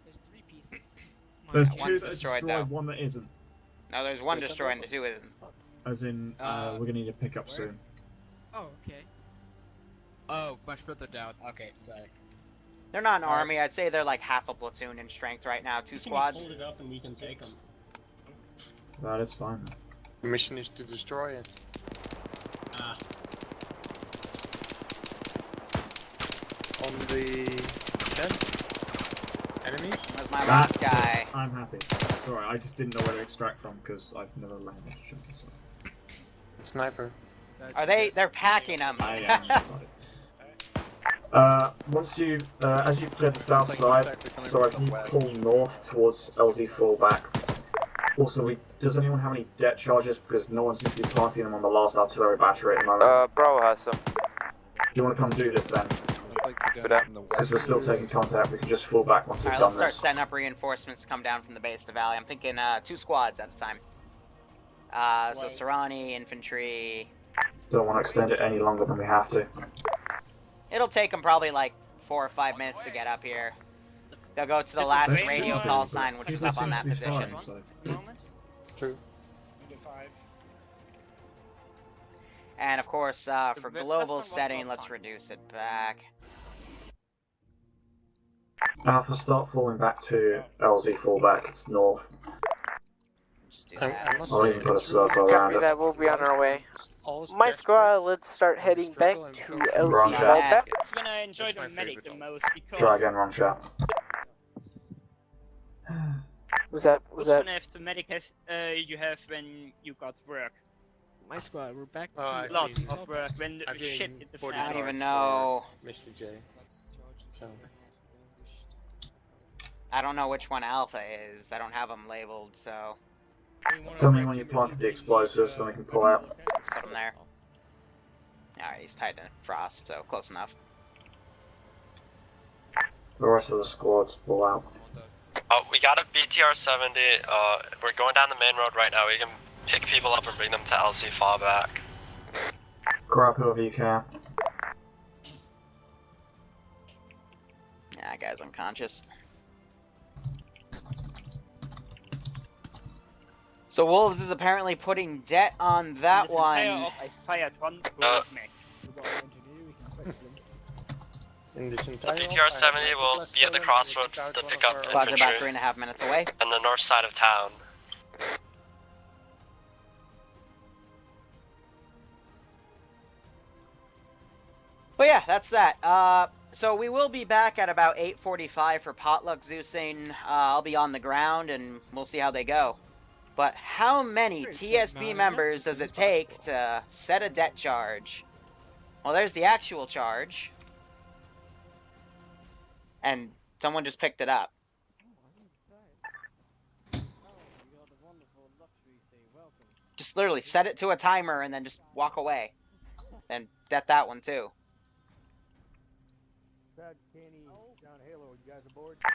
Speaker 12: There's 3 pieces.
Speaker 4: There's
Speaker 1: One's
Speaker 4: 2 that are
Speaker 1: destroyed,
Speaker 4: destroyed,
Speaker 1: though.
Speaker 4: one that isn't.
Speaker 1: No, there's 1 destroyed and the 2 isn't.
Speaker 4: As in, we're gonna need a pickup soon.
Speaker 9: Oh, okay. Oh, much further down. Okay, sorry.
Speaker 1: They're not an army. I'd say they're like half a platoon in strength right now. 2 squads.
Speaker 14: Hold it up and we can take them.
Speaker 4: That is fine.
Speaker 14: The mission is to destroy it. On the 10? Enemies?
Speaker 1: That's my last guy.
Speaker 4: I'm happy. Sorry, I just didn't know where to extract from because I've never landed a shot. So.
Speaker 14: Sniper.
Speaker 1: Are they? They're packing them.
Speaker 4: I am. Once you, as you clear the south side, sorry, can you pull north towards LZ fallback? Also, does anyone have any debt charges? Because no one seems to be planting them on the last artillery battery at the moment.
Speaker 6: Bravo has some.
Speaker 4: Do you want to come do this then? Because we're still taking contact, we can just fall back once we've
Speaker 1: Alright,
Speaker 4: done
Speaker 1: let's start
Speaker 4: this.
Speaker 1: setting up reinforcements to come down from the base of the valley. I'm thinking 2 squads at a time. So Sarani, Infantry...
Speaker 4: Don't want to extend it any longer than we have to.
Speaker 1: It'll take them probably like 4 or 5 minutes to get up here. They'll go to the last radio call sign, which is up on that position.
Speaker 2: True.
Speaker 1: And of course, for global setting, let's reduce it back.
Speaker 4: Alpha, start falling back to LZ fallback, it's north.
Speaker 1: Just do that.
Speaker 4: I'll even put a circle around
Speaker 12: Copy
Speaker 4: it.
Speaker 12: that, we'll be on our way. My squad, let's start heading back to LZ fallback.
Speaker 11: It's when I enjoy the medic the most because...
Speaker 4: Try again, Ron Chat.
Speaker 12: Was that?
Speaker 11: One of the medic has, you have when you got work.
Speaker 8: My squad, we're back to
Speaker 11: Lots of work when the shit hit the fan.
Speaker 1: I don't even know.
Speaker 13: Mr. J. So.
Speaker 1: I don't know which one Alpha is. I don't have them labeled, so...
Speaker 4: Tell me when you planted the explosives so we can pull out.
Speaker 1: Let's put him there. Alright, he's tied to Frost, so close enough.
Speaker 4: The rest of the squads pull out.
Speaker 15: We got a BTR 70. We're going down the main road right now. We can pick people up and bring them to LC fallback.
Speaker 4: Grab whoever you can.
Speaker 1: Yeah, that guy's unconscious. So Wolves is apparently putting debt on that one.
Speaker 11: I fired one mech.
Speaker 13: In this
Speaker 15: The
Speaker 13: entire
Speaker 15: BTR 70 will be at the crossroads to pick up
Speaker 1: Squads are about
Speaker 15: infantry
Speaker 1: 3.5 minutes away.
Speaker 15: on the north side of town.
Speaker 1: But yeah, that's that. So we will be back at about 8:45 for potluck Zeusing. I'll be on the ground and we'll see how they go. But how many TSB members does it take to set a debt charge? Well, there's the actual charge. And someone just picked it up. Just literally set it to a timer and then just walk away. And debt that one too.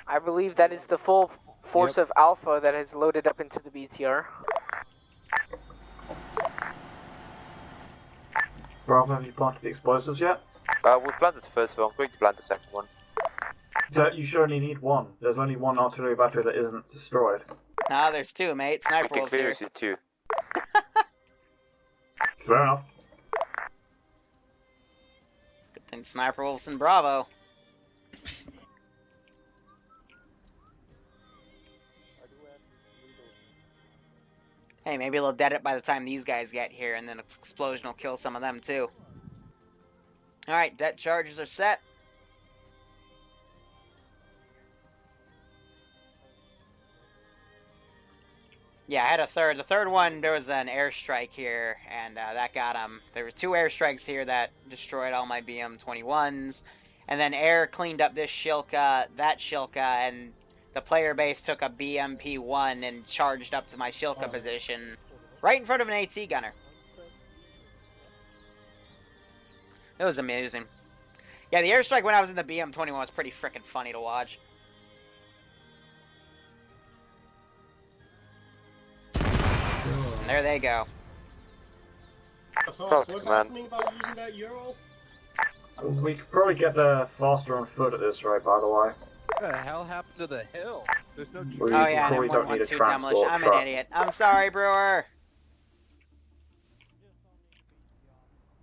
Speaker 12: I believe that is the full force of Alpha that has loaded up into the BTR.
Speaker 4: Bravo, have you planted the explosives yet?
Speaker 6: We planted the first one, I'm going to plant the second one.
Speaker 4: So you should only need one. There's only one artillery battery that isn't destroyed.
Speaker 1: Nah, there's 2, mate. Sniper Wolves here.
Speaker 6: Two.
Speaker 4: Fair enough.
Speaker 1: Good thing Sniper Wolves and Bravo. Hey, maybe they'll dead it by the time these guys get here, and then an explosion will kill some of them, too. Alright, debt charges are set. Yeah, I had a third. The third one, there was an airstrike here, and that got him. There were 2 airstrikes here that destroyed all my BM-21s. And then air cleaned up this Shilka, that Shilka, and the player base took a BMP-1 and charged up to my Shilka position, right in front of an AT gunner. It was amusing. Yeah, the airstrike when I was in the BM-21 was pretty frickin' funny to watch. And there they go.
Speaker 17: What's happening about using that Euro?
Speaker 4: We could probably get there faster on foot at this rate, by the way.
Speaker 9: What the hell happened to the hill? There's no.
Speaker 4: We
Speaker 1: Oh yeah,
Speaker 4: probably don't need a
Speaker 1: 112
Speaker 4: transport
Speaker 1: demolition. I'm an
Speaker 4: truck.
Speaker 1: idiot. I'm sorry, Brewer.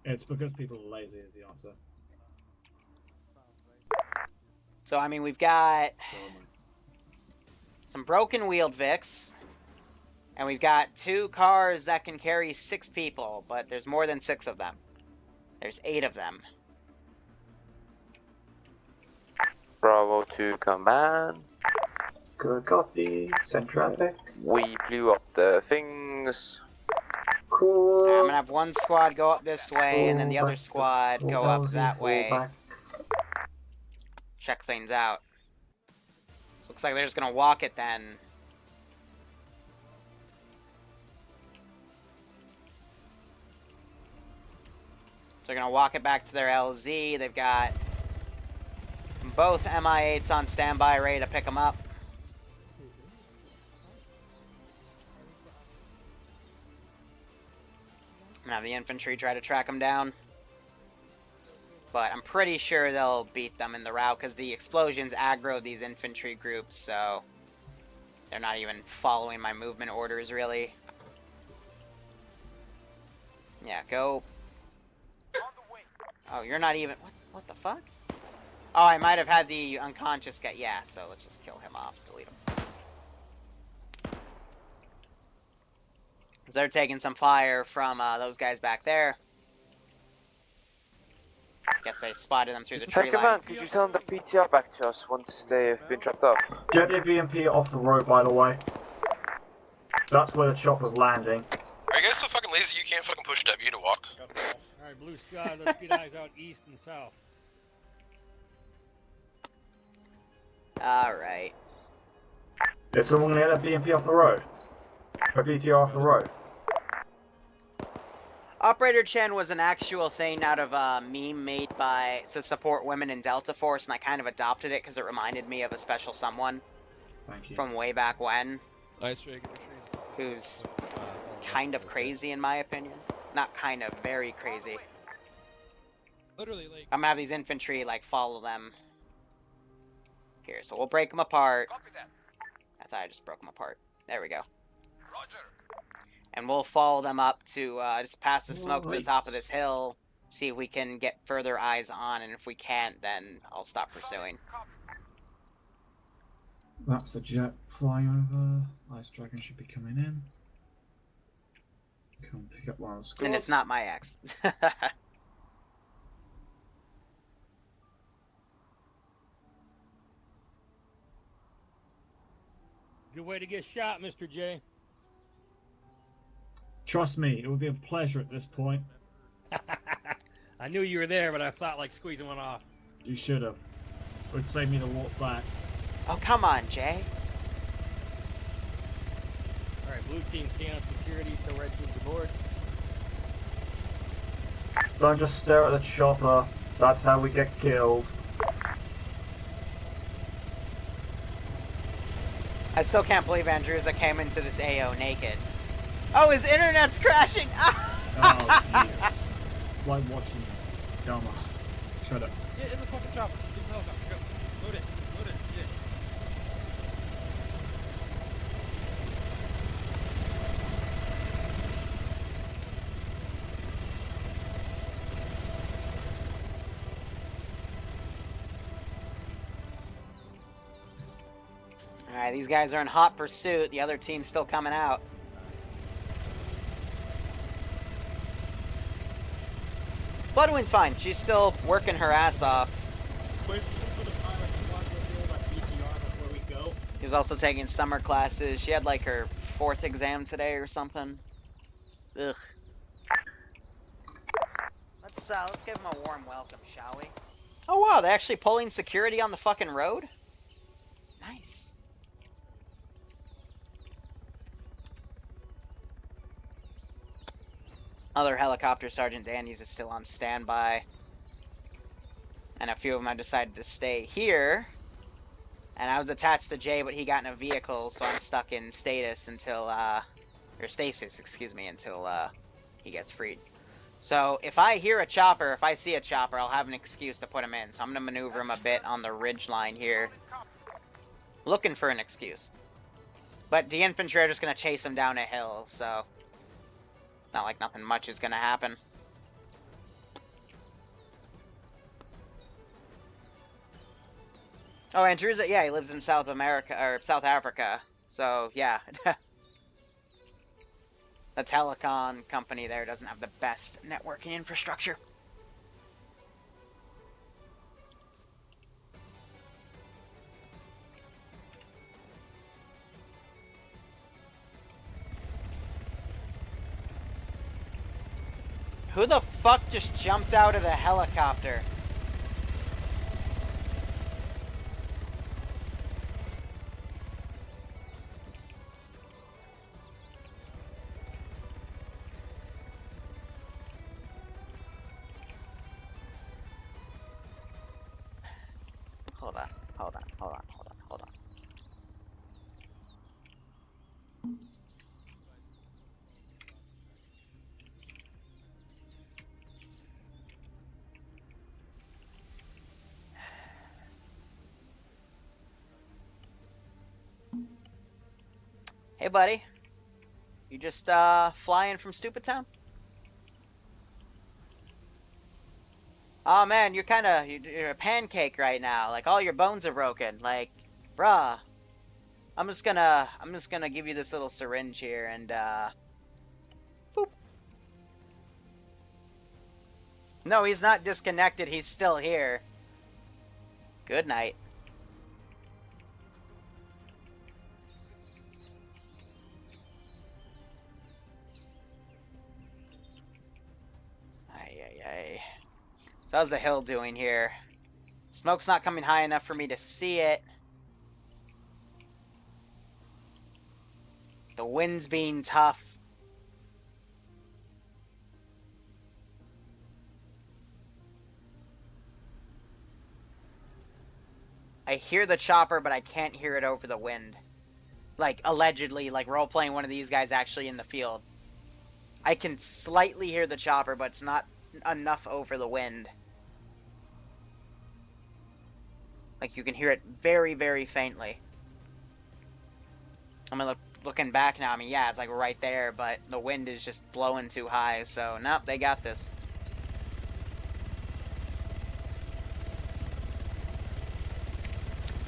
Speaker 7: It's because people are lazy is the answer.
Speaker 1: So, I mean, we've got some broken wheeled Vics, and we've got 2 cars that can carry 6 people, but there's more than 6 of them. There's 8 of them.
Speaker 6: Bravo to command.
Speaker 4: Good copy. Send traffic.
Speaker 6: We blew up the things.
Speaker 4: Cool.
Speaker 1: I'm gonna have one squad go up this way, and then the other squad go up that way. check things out. So looks like they're just gonna walk it then. So they're gonna walk it back to their LZ. They've got both MI8s on standby, ready to pick them up. And have the infantry try to track them down. But I'm pretty sure they'll beat them in the rout because the explosions aggro these infantry groups, so they're not even following my movement orders, really. Yeah, go. Oh, you're not even... What the fuck? Oh, I might have had the unconscious guy. Yeah, so let's just kill him off. Delete him. Because they're taking some fire from those guys back there. Guess they spotted them through the tree line.
Speaker 6: Command, could you send the PTR back to us once they've been dropped off?
Speaker 4: Get the VMP off the road, by the way. That's where the chopper's landing.
Speaker 10: Are you guys so fucking lazy you can't fucking push W to walk?
Speaker 18: Alright, blue sky, let's get eyes out east and south.
Speaker 1: Alright.
Speaker 4: Is someone gonna get that VMP off the road? A PTR off the road?
Speaker 1: Operator Chen was an actual thing out of a meme made by to support women in Delta Force, and I kind of adopted it because it reminded me of a special someone from way back when.
Speaker 8: Nice,
Speaker 1: who's kind of crazy in my opinion. Not kind of, very crazy.
Speaker 8: Literally, like...
Speaker 1: I'm gonna have these infantry, like, follow them. Here, so we'll break them apart. I thought I just broke them apart. There we go. And we'll follow them up to just past the smoke to the top of this hill. See if we can get further eyes on, and if we can't, then I'll stop pursuing.
Speaker 7: That's the jet flying over. Ice Dragon should be coming in. Come pick up one of the squads.
Speaker 1: And it's not my ex.
Speaker 18: Good way to get shot, Mr. J.
Speaker 7: Trust me, it would be a pleasure at this point.
Speaker 18: I knew you were there, but I thought like squeezing one off.
Speaker 7: You should have. It would save me the walk back.
Speaker 1: Oh, come on, Jay.
Speaker 18: Alright, blue team, scan up security so red team's aboard.
Speaker 4: Don't just stare at the chopper. That's how we get killed.
Speaker 1: I still can't believe Andrewsa came into this AO naked. Oh, his internet's crashing!
Speaker 7: Oh, Jesus. Like watching Dharma. Shut up.
Speaker 9: Just get in the fucking chopper. Get in the helicopter. Go. Load it. Load it. Get it.
Speaker 1: Alright, these guys are in hot pursuit. The other team's still coming out. Bloodwind's fine. She's still working her ass off. She's also taking summer classes. She had like her 4th exam today or something. Ugh. Let's give them a warm welcome, shall we? Oh wow, they're actually pulling security on the fucking road? Nice. Other helicopter, Sergeant Danny's is still on standby. And a few of them have decided to stay here. And I was attached to Jay, but he got in a vehicle, so I'm stuck in status until, or stasis, excuse me, until, he gets freed. So, if I hear a chopper, if I see a chopper, I'll have an excuse to put him in. So I'm gonna maneuver him a bit on the ridge line here. Looking for an excuse. But the infantry are just gonna chase him down a hill, so... Not like nothing much is gonna happen. Oh, Andrew's, yeah, he lives in South America, or South Africa. So, yeah. The telecom company there doesn't have the best networking infrastructure. Who the fuck just jumped out of the helicopter? Hey, buddy. You just flying from Stupid Town? Oh man, you're a pancake right now. Like all your bones are broken. Like, bruh. I'm just gonna give you this little syringe here and boop. No, he's not disconnected. He's still here. Good night. Ay. So how's the hill doing here? Smoke's not coming high enough for me to see it. The wind's being tough. I hear the chopper, but I can't hear it over the wind. Like, allegedly, like role-playing one of these guys actually in the field. I can slightly hear the chopper, but it's not enough over the wind. Like, you can hear it very, very faintly. I'm looking back now. I mean, yeah, it's like right there, but the wind is just blowing too high, so nope, they got this.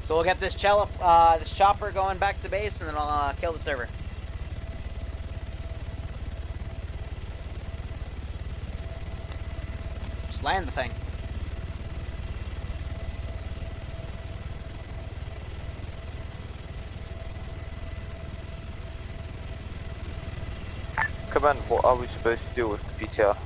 Speaker 1: So we'll get this chopper going back to base, and then I'll kill the server. Just land the thing.
Speaker 6: Command, what are we supposed to do with the PTR?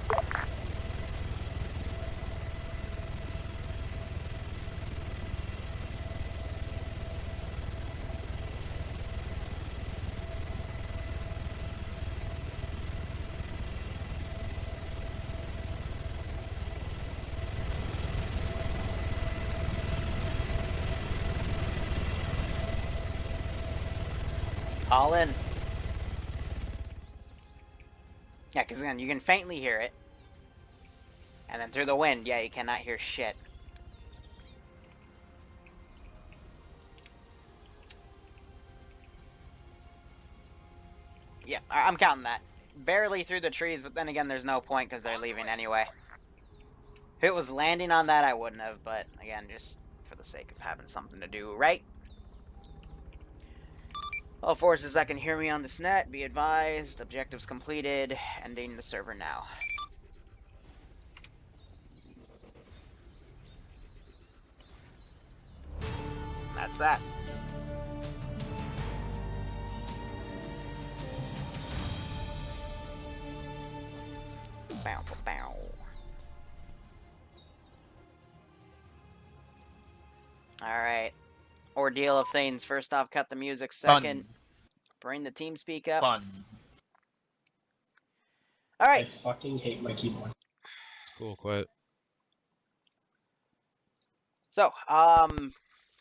Speaker 1: All in. Yeah, because again, you can faintly hear it. And then through the wind, yeah, you cannot hear shit. Yeah, I'm counting that. Barely through the trees, but then again, there's no point because they're leaving anyway. If it was landing on that, I wouldn't have, but again, just for the sake of having something to do, right? All forces that can hear me on this net, be advised, objectives completed, ending the server now. That's that. Bow, bow, bow. Alright. Ordeal of things. First off, cut the music. Second, bring the team speak up. Alright.
Speaker 17: I fucking hate my keyboard.
Speaker 8: It's cool, quiet.
Speaker 1: So,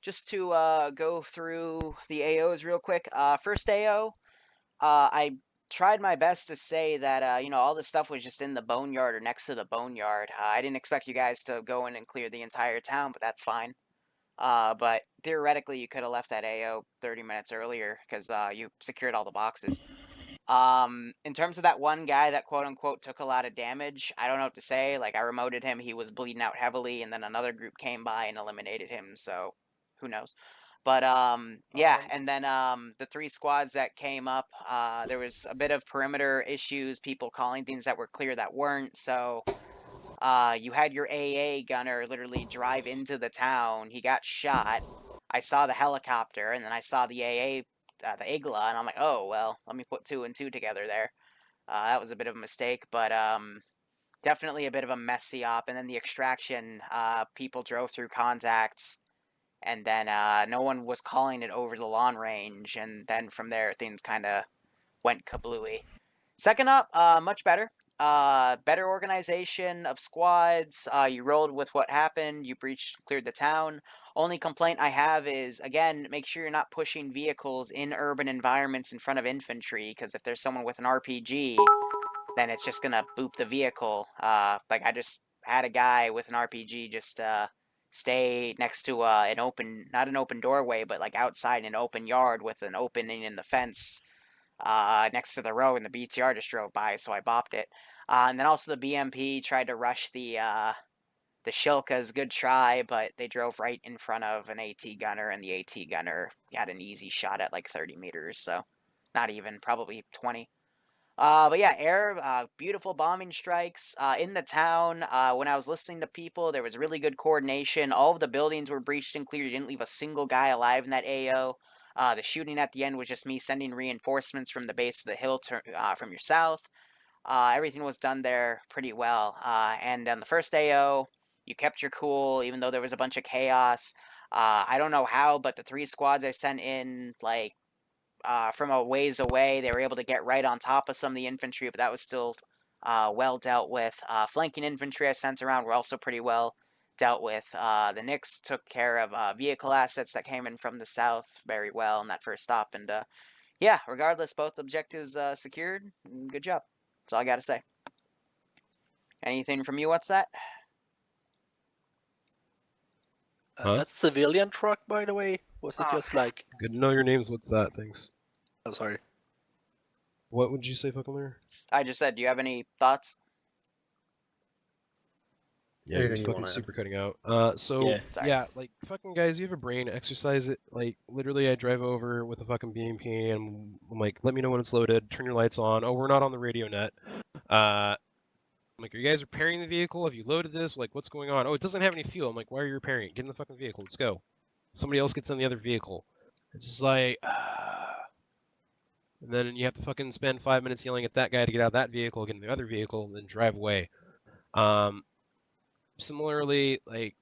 Speaker 1: just to go through the AOs real quick. First AO, I tried my best to say that, you know, all this stuff was just in the boneyard or next to the boneyard. I didn't expect you guys to go in and clear the entire town, but that's fine. But theoretically, you could have left that AO 30 minutes earlier because you secured all the boxes. In terms of that one guy that quote-unquote took a lot of damage, I don't know what to say. Like, I remoted him, he was bleeding out heavily, and then another group came by and eliminated him, so who knows. But, yeah, and then the 3 squads that came up, there was a bit of perimeter issues, people calling things that were clear that weren't, so you had your AA gunner literally drive into the town, he got shot, I saw the helicopter, and then I saw the AA, the Igla, and I'm like, oh, well, let me put 2 and 2 together there. That was a bit of a mistake, but definitely a bit of a messy op, and then the extraction, people drove through contact, and then no one was calling it over the lawn range, and then from there things kind of went kablooey. Second up, much better. better organization of squads. You rolled with what happened. You breached, cleared the town. Only complaint I have is, again, make sure you're not pushing vehicles in urban environments in front of infantry, because if there's someone with an RPG, then it's just gonna boop the vehicle. Like I just had a guy with an RPG just stay next to an open, not an open doorway, but like outside an open yard with an opening in the fence next to the road, and the BTR just drove by, so I bopped it. And then also the BMP tried to rush the Shilkas. Good try, but they drove right in front of an AT gunner, and the AT gunner had an easy shot at like 30 meters, so not even, probably 20. But yeah, air, beautiful bombing strikes in the town. When I was listening to people, there was really good coordination. All of the buildings were breached and cleared. You didn't leave a single guy alive in that AO. The shooting at the end was just me sending reinforcements from the base of the hill from your south. Everything was done there pretty well. And on the first AO, you kept your cool, even though there was a bunch of chaos. I don't know how, but the 3 squads I sent in, like, from a ways away, they were able to get right on top of some of the infantry, but that was still well dealt with. Flanking infantry I sent around were also pretty well dealt with. The Knicks took care of vehicle assets that came in from the south very well in that first stop, and yeah, regardless, both objectives secured. Good job. That's all I got to say. Anything from you? What's that?
Speaker 2: That's a civilian truck, by the way. Was it just like?
Speaker 8: Good to know your names. What's that? Thanks.
Speaker 2: I'm sorry.
Speaker 8: What would you say, fucking Liru?
Speaker 1: I just said, do you have any thoughts?
Speaker 8: Yeah, you're fucking super cutting out. Yeah, like, fucking guys, you have a brain, exercise it. Like, literally, I drive over with a fucking BMP, and I'm like, let me know when it's loaded, turn your lights on. Oh, we're not on the radio net. I'm like, are you guys repairing the vehicle? Have you loaded this? Like, what's going on? Oh, it doesn't have any fuel. I'm like, why are you repairing it? Get in the fucking vehicle, let's go. Somebody else gets in the other vehicle. It's just like, and then you have to fucking spend 5 minutes yelling at that guy to get out of that vehicle, get in the other vehicle, and then drive away. Similarly, like,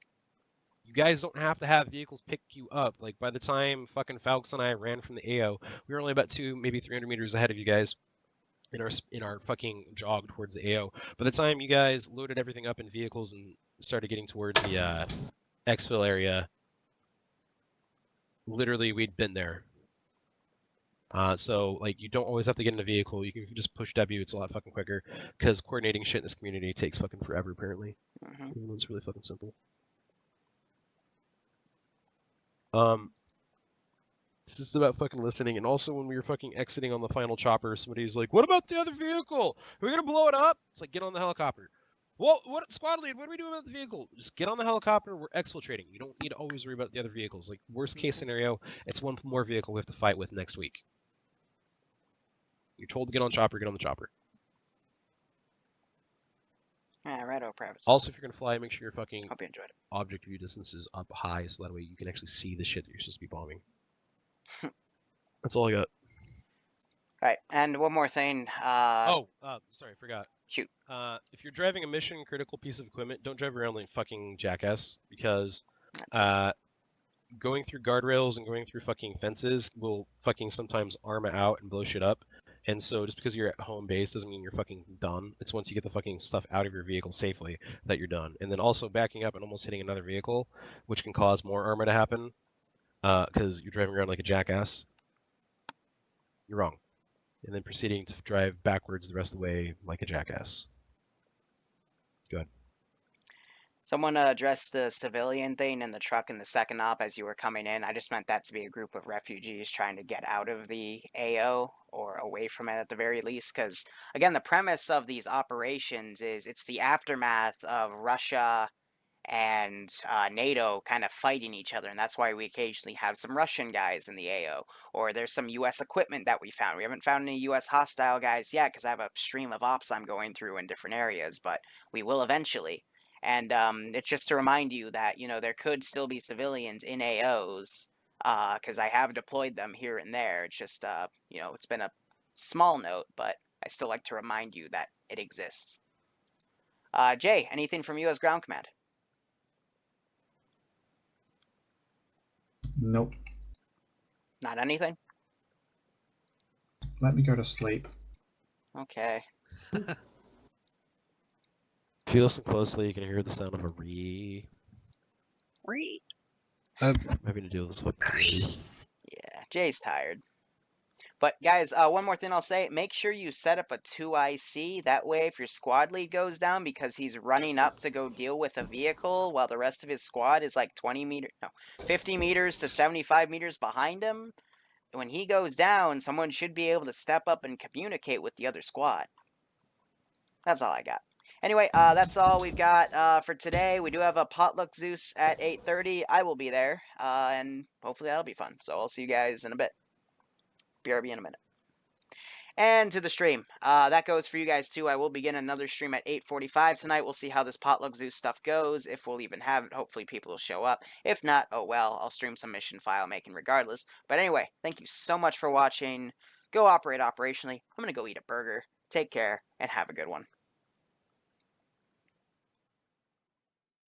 Speaker 8: you guys don't have to have vehicles pick you up. Like, by the time fucking Falks and I ran from the AO, we were only about 200, maybe 300 meters ahead of you guys in our fucking jog towards the AO. By the time you guys loaded everything up in vehicles and started getting towards the exfil area, literally we'd been there. So, like, you don't always have to get in a vehicle. You can just push W. It's a lot fucking quicker, because coordinating shit in this community takes fucking forever, apparently. Even though it's really fucking simple. It's just about fucking listening. And also, when we were fucking exiting on the final chopper, somebody's like, what about the other vehicle? Are we gonna blow it up? It's like, get on the helicopter. Well, what, squad lead, what do we do about the vehicle? Just get on the helicopter, we're exfiltrating. You don't need to always worry about the other vehicles. Like, worst case scenario, it's one more vehicle we have to fight with next week. You're told to get on chopper, get on the chopper.
Speaker 1: Yeah, righto, private.
Speaker 8: Also, if you're gonna fly, make sure your fucking
Speaker 1: hope you enjoyed it.
Speaker 8: Object view distance is up high, so that way you can actually see the shit that you're supposed to be bombing. That's all I got.
Speaker 1: Right, and one more thing.
Speaker 8: Sorry, I forgot.
Speaker 1: Shoot.
Speaker 8: If you're driving a mission critical piece of equipment, don't drive around like fucking jackass, because going through guardrails and going through fucking fences will fucking sometimes Arma out and blow shit up. And so just because you're at home base doesn't mean you're fucking done. It's once you get the fucking stuff out of your vehicle safely that you're done. And then also backing up and almost hitting another vehicle, which can cause more Arma to happen, because you're driving around like a jackass. You're wrong. And then proceeding to drive backwards the rest of the way like a jackass. Go ahead.
Speaker 1: Someone addressed the civilian thing in the truck in the second op as you were coming in. I just meant that to be a group of refugees trying to get out of the AO or away from it at the very least. Because, again, the premise of these operations is it's the aftermath of Russia and NATO kind of fighting each other. And that's why we occasionally have some Russian guys in the AO. Or there's some U.S. equipment that we found. We haven't found any U.S. hostile guys yet because I have a stream of ops I'm going through in different areas. But we will eventually. And it's just to remind you that, you know, there could still be civilians in AOs, because I have deployed them here and there. It's just, you know, it's been a small note, but I still like to remind you that it exists. Jay, anything from you as ground command?
Speaker 7: Nope.
Speaker 1: Not anything?
Speaker 7: Let me go to sleep.
Speaker 1: Okay.
Speaker 8: If you listen closely, you can hear the sound of a re.
Speaker 1: Re.
Speaker 8: I'm having to deal with this fucking re.
Speaker 1: Yeah, Jay's tired. But guys, one more thing I'll say, make sure you set up a 2IC. That way, if your squad lead goes down because he's running up to go deal with a vehicle while the rest of his squad is like 50 meters to 75 meters behind him, when he goes down, someone should be able to step up and communicate with the other squad. That's all I got. Anyway, that's all we've got for today. We do have a potluck Zeus at 8:30. I will be there, and hopefully that'll be fun. So I'll see you guys in a bit. BRB in a minute. And to the stream. That goes for you guys too. I will begin another stream at 8:45 tonight. We'll see how this potluck Zeus stuff goes. If we'll even have it. Hopefully people will show up. If not, oh well. I'll stream some mission file making regardless. But anyway, thank you so much for watching. Go operate operationally. I'm going to go eat a burger. Take care and have a good one.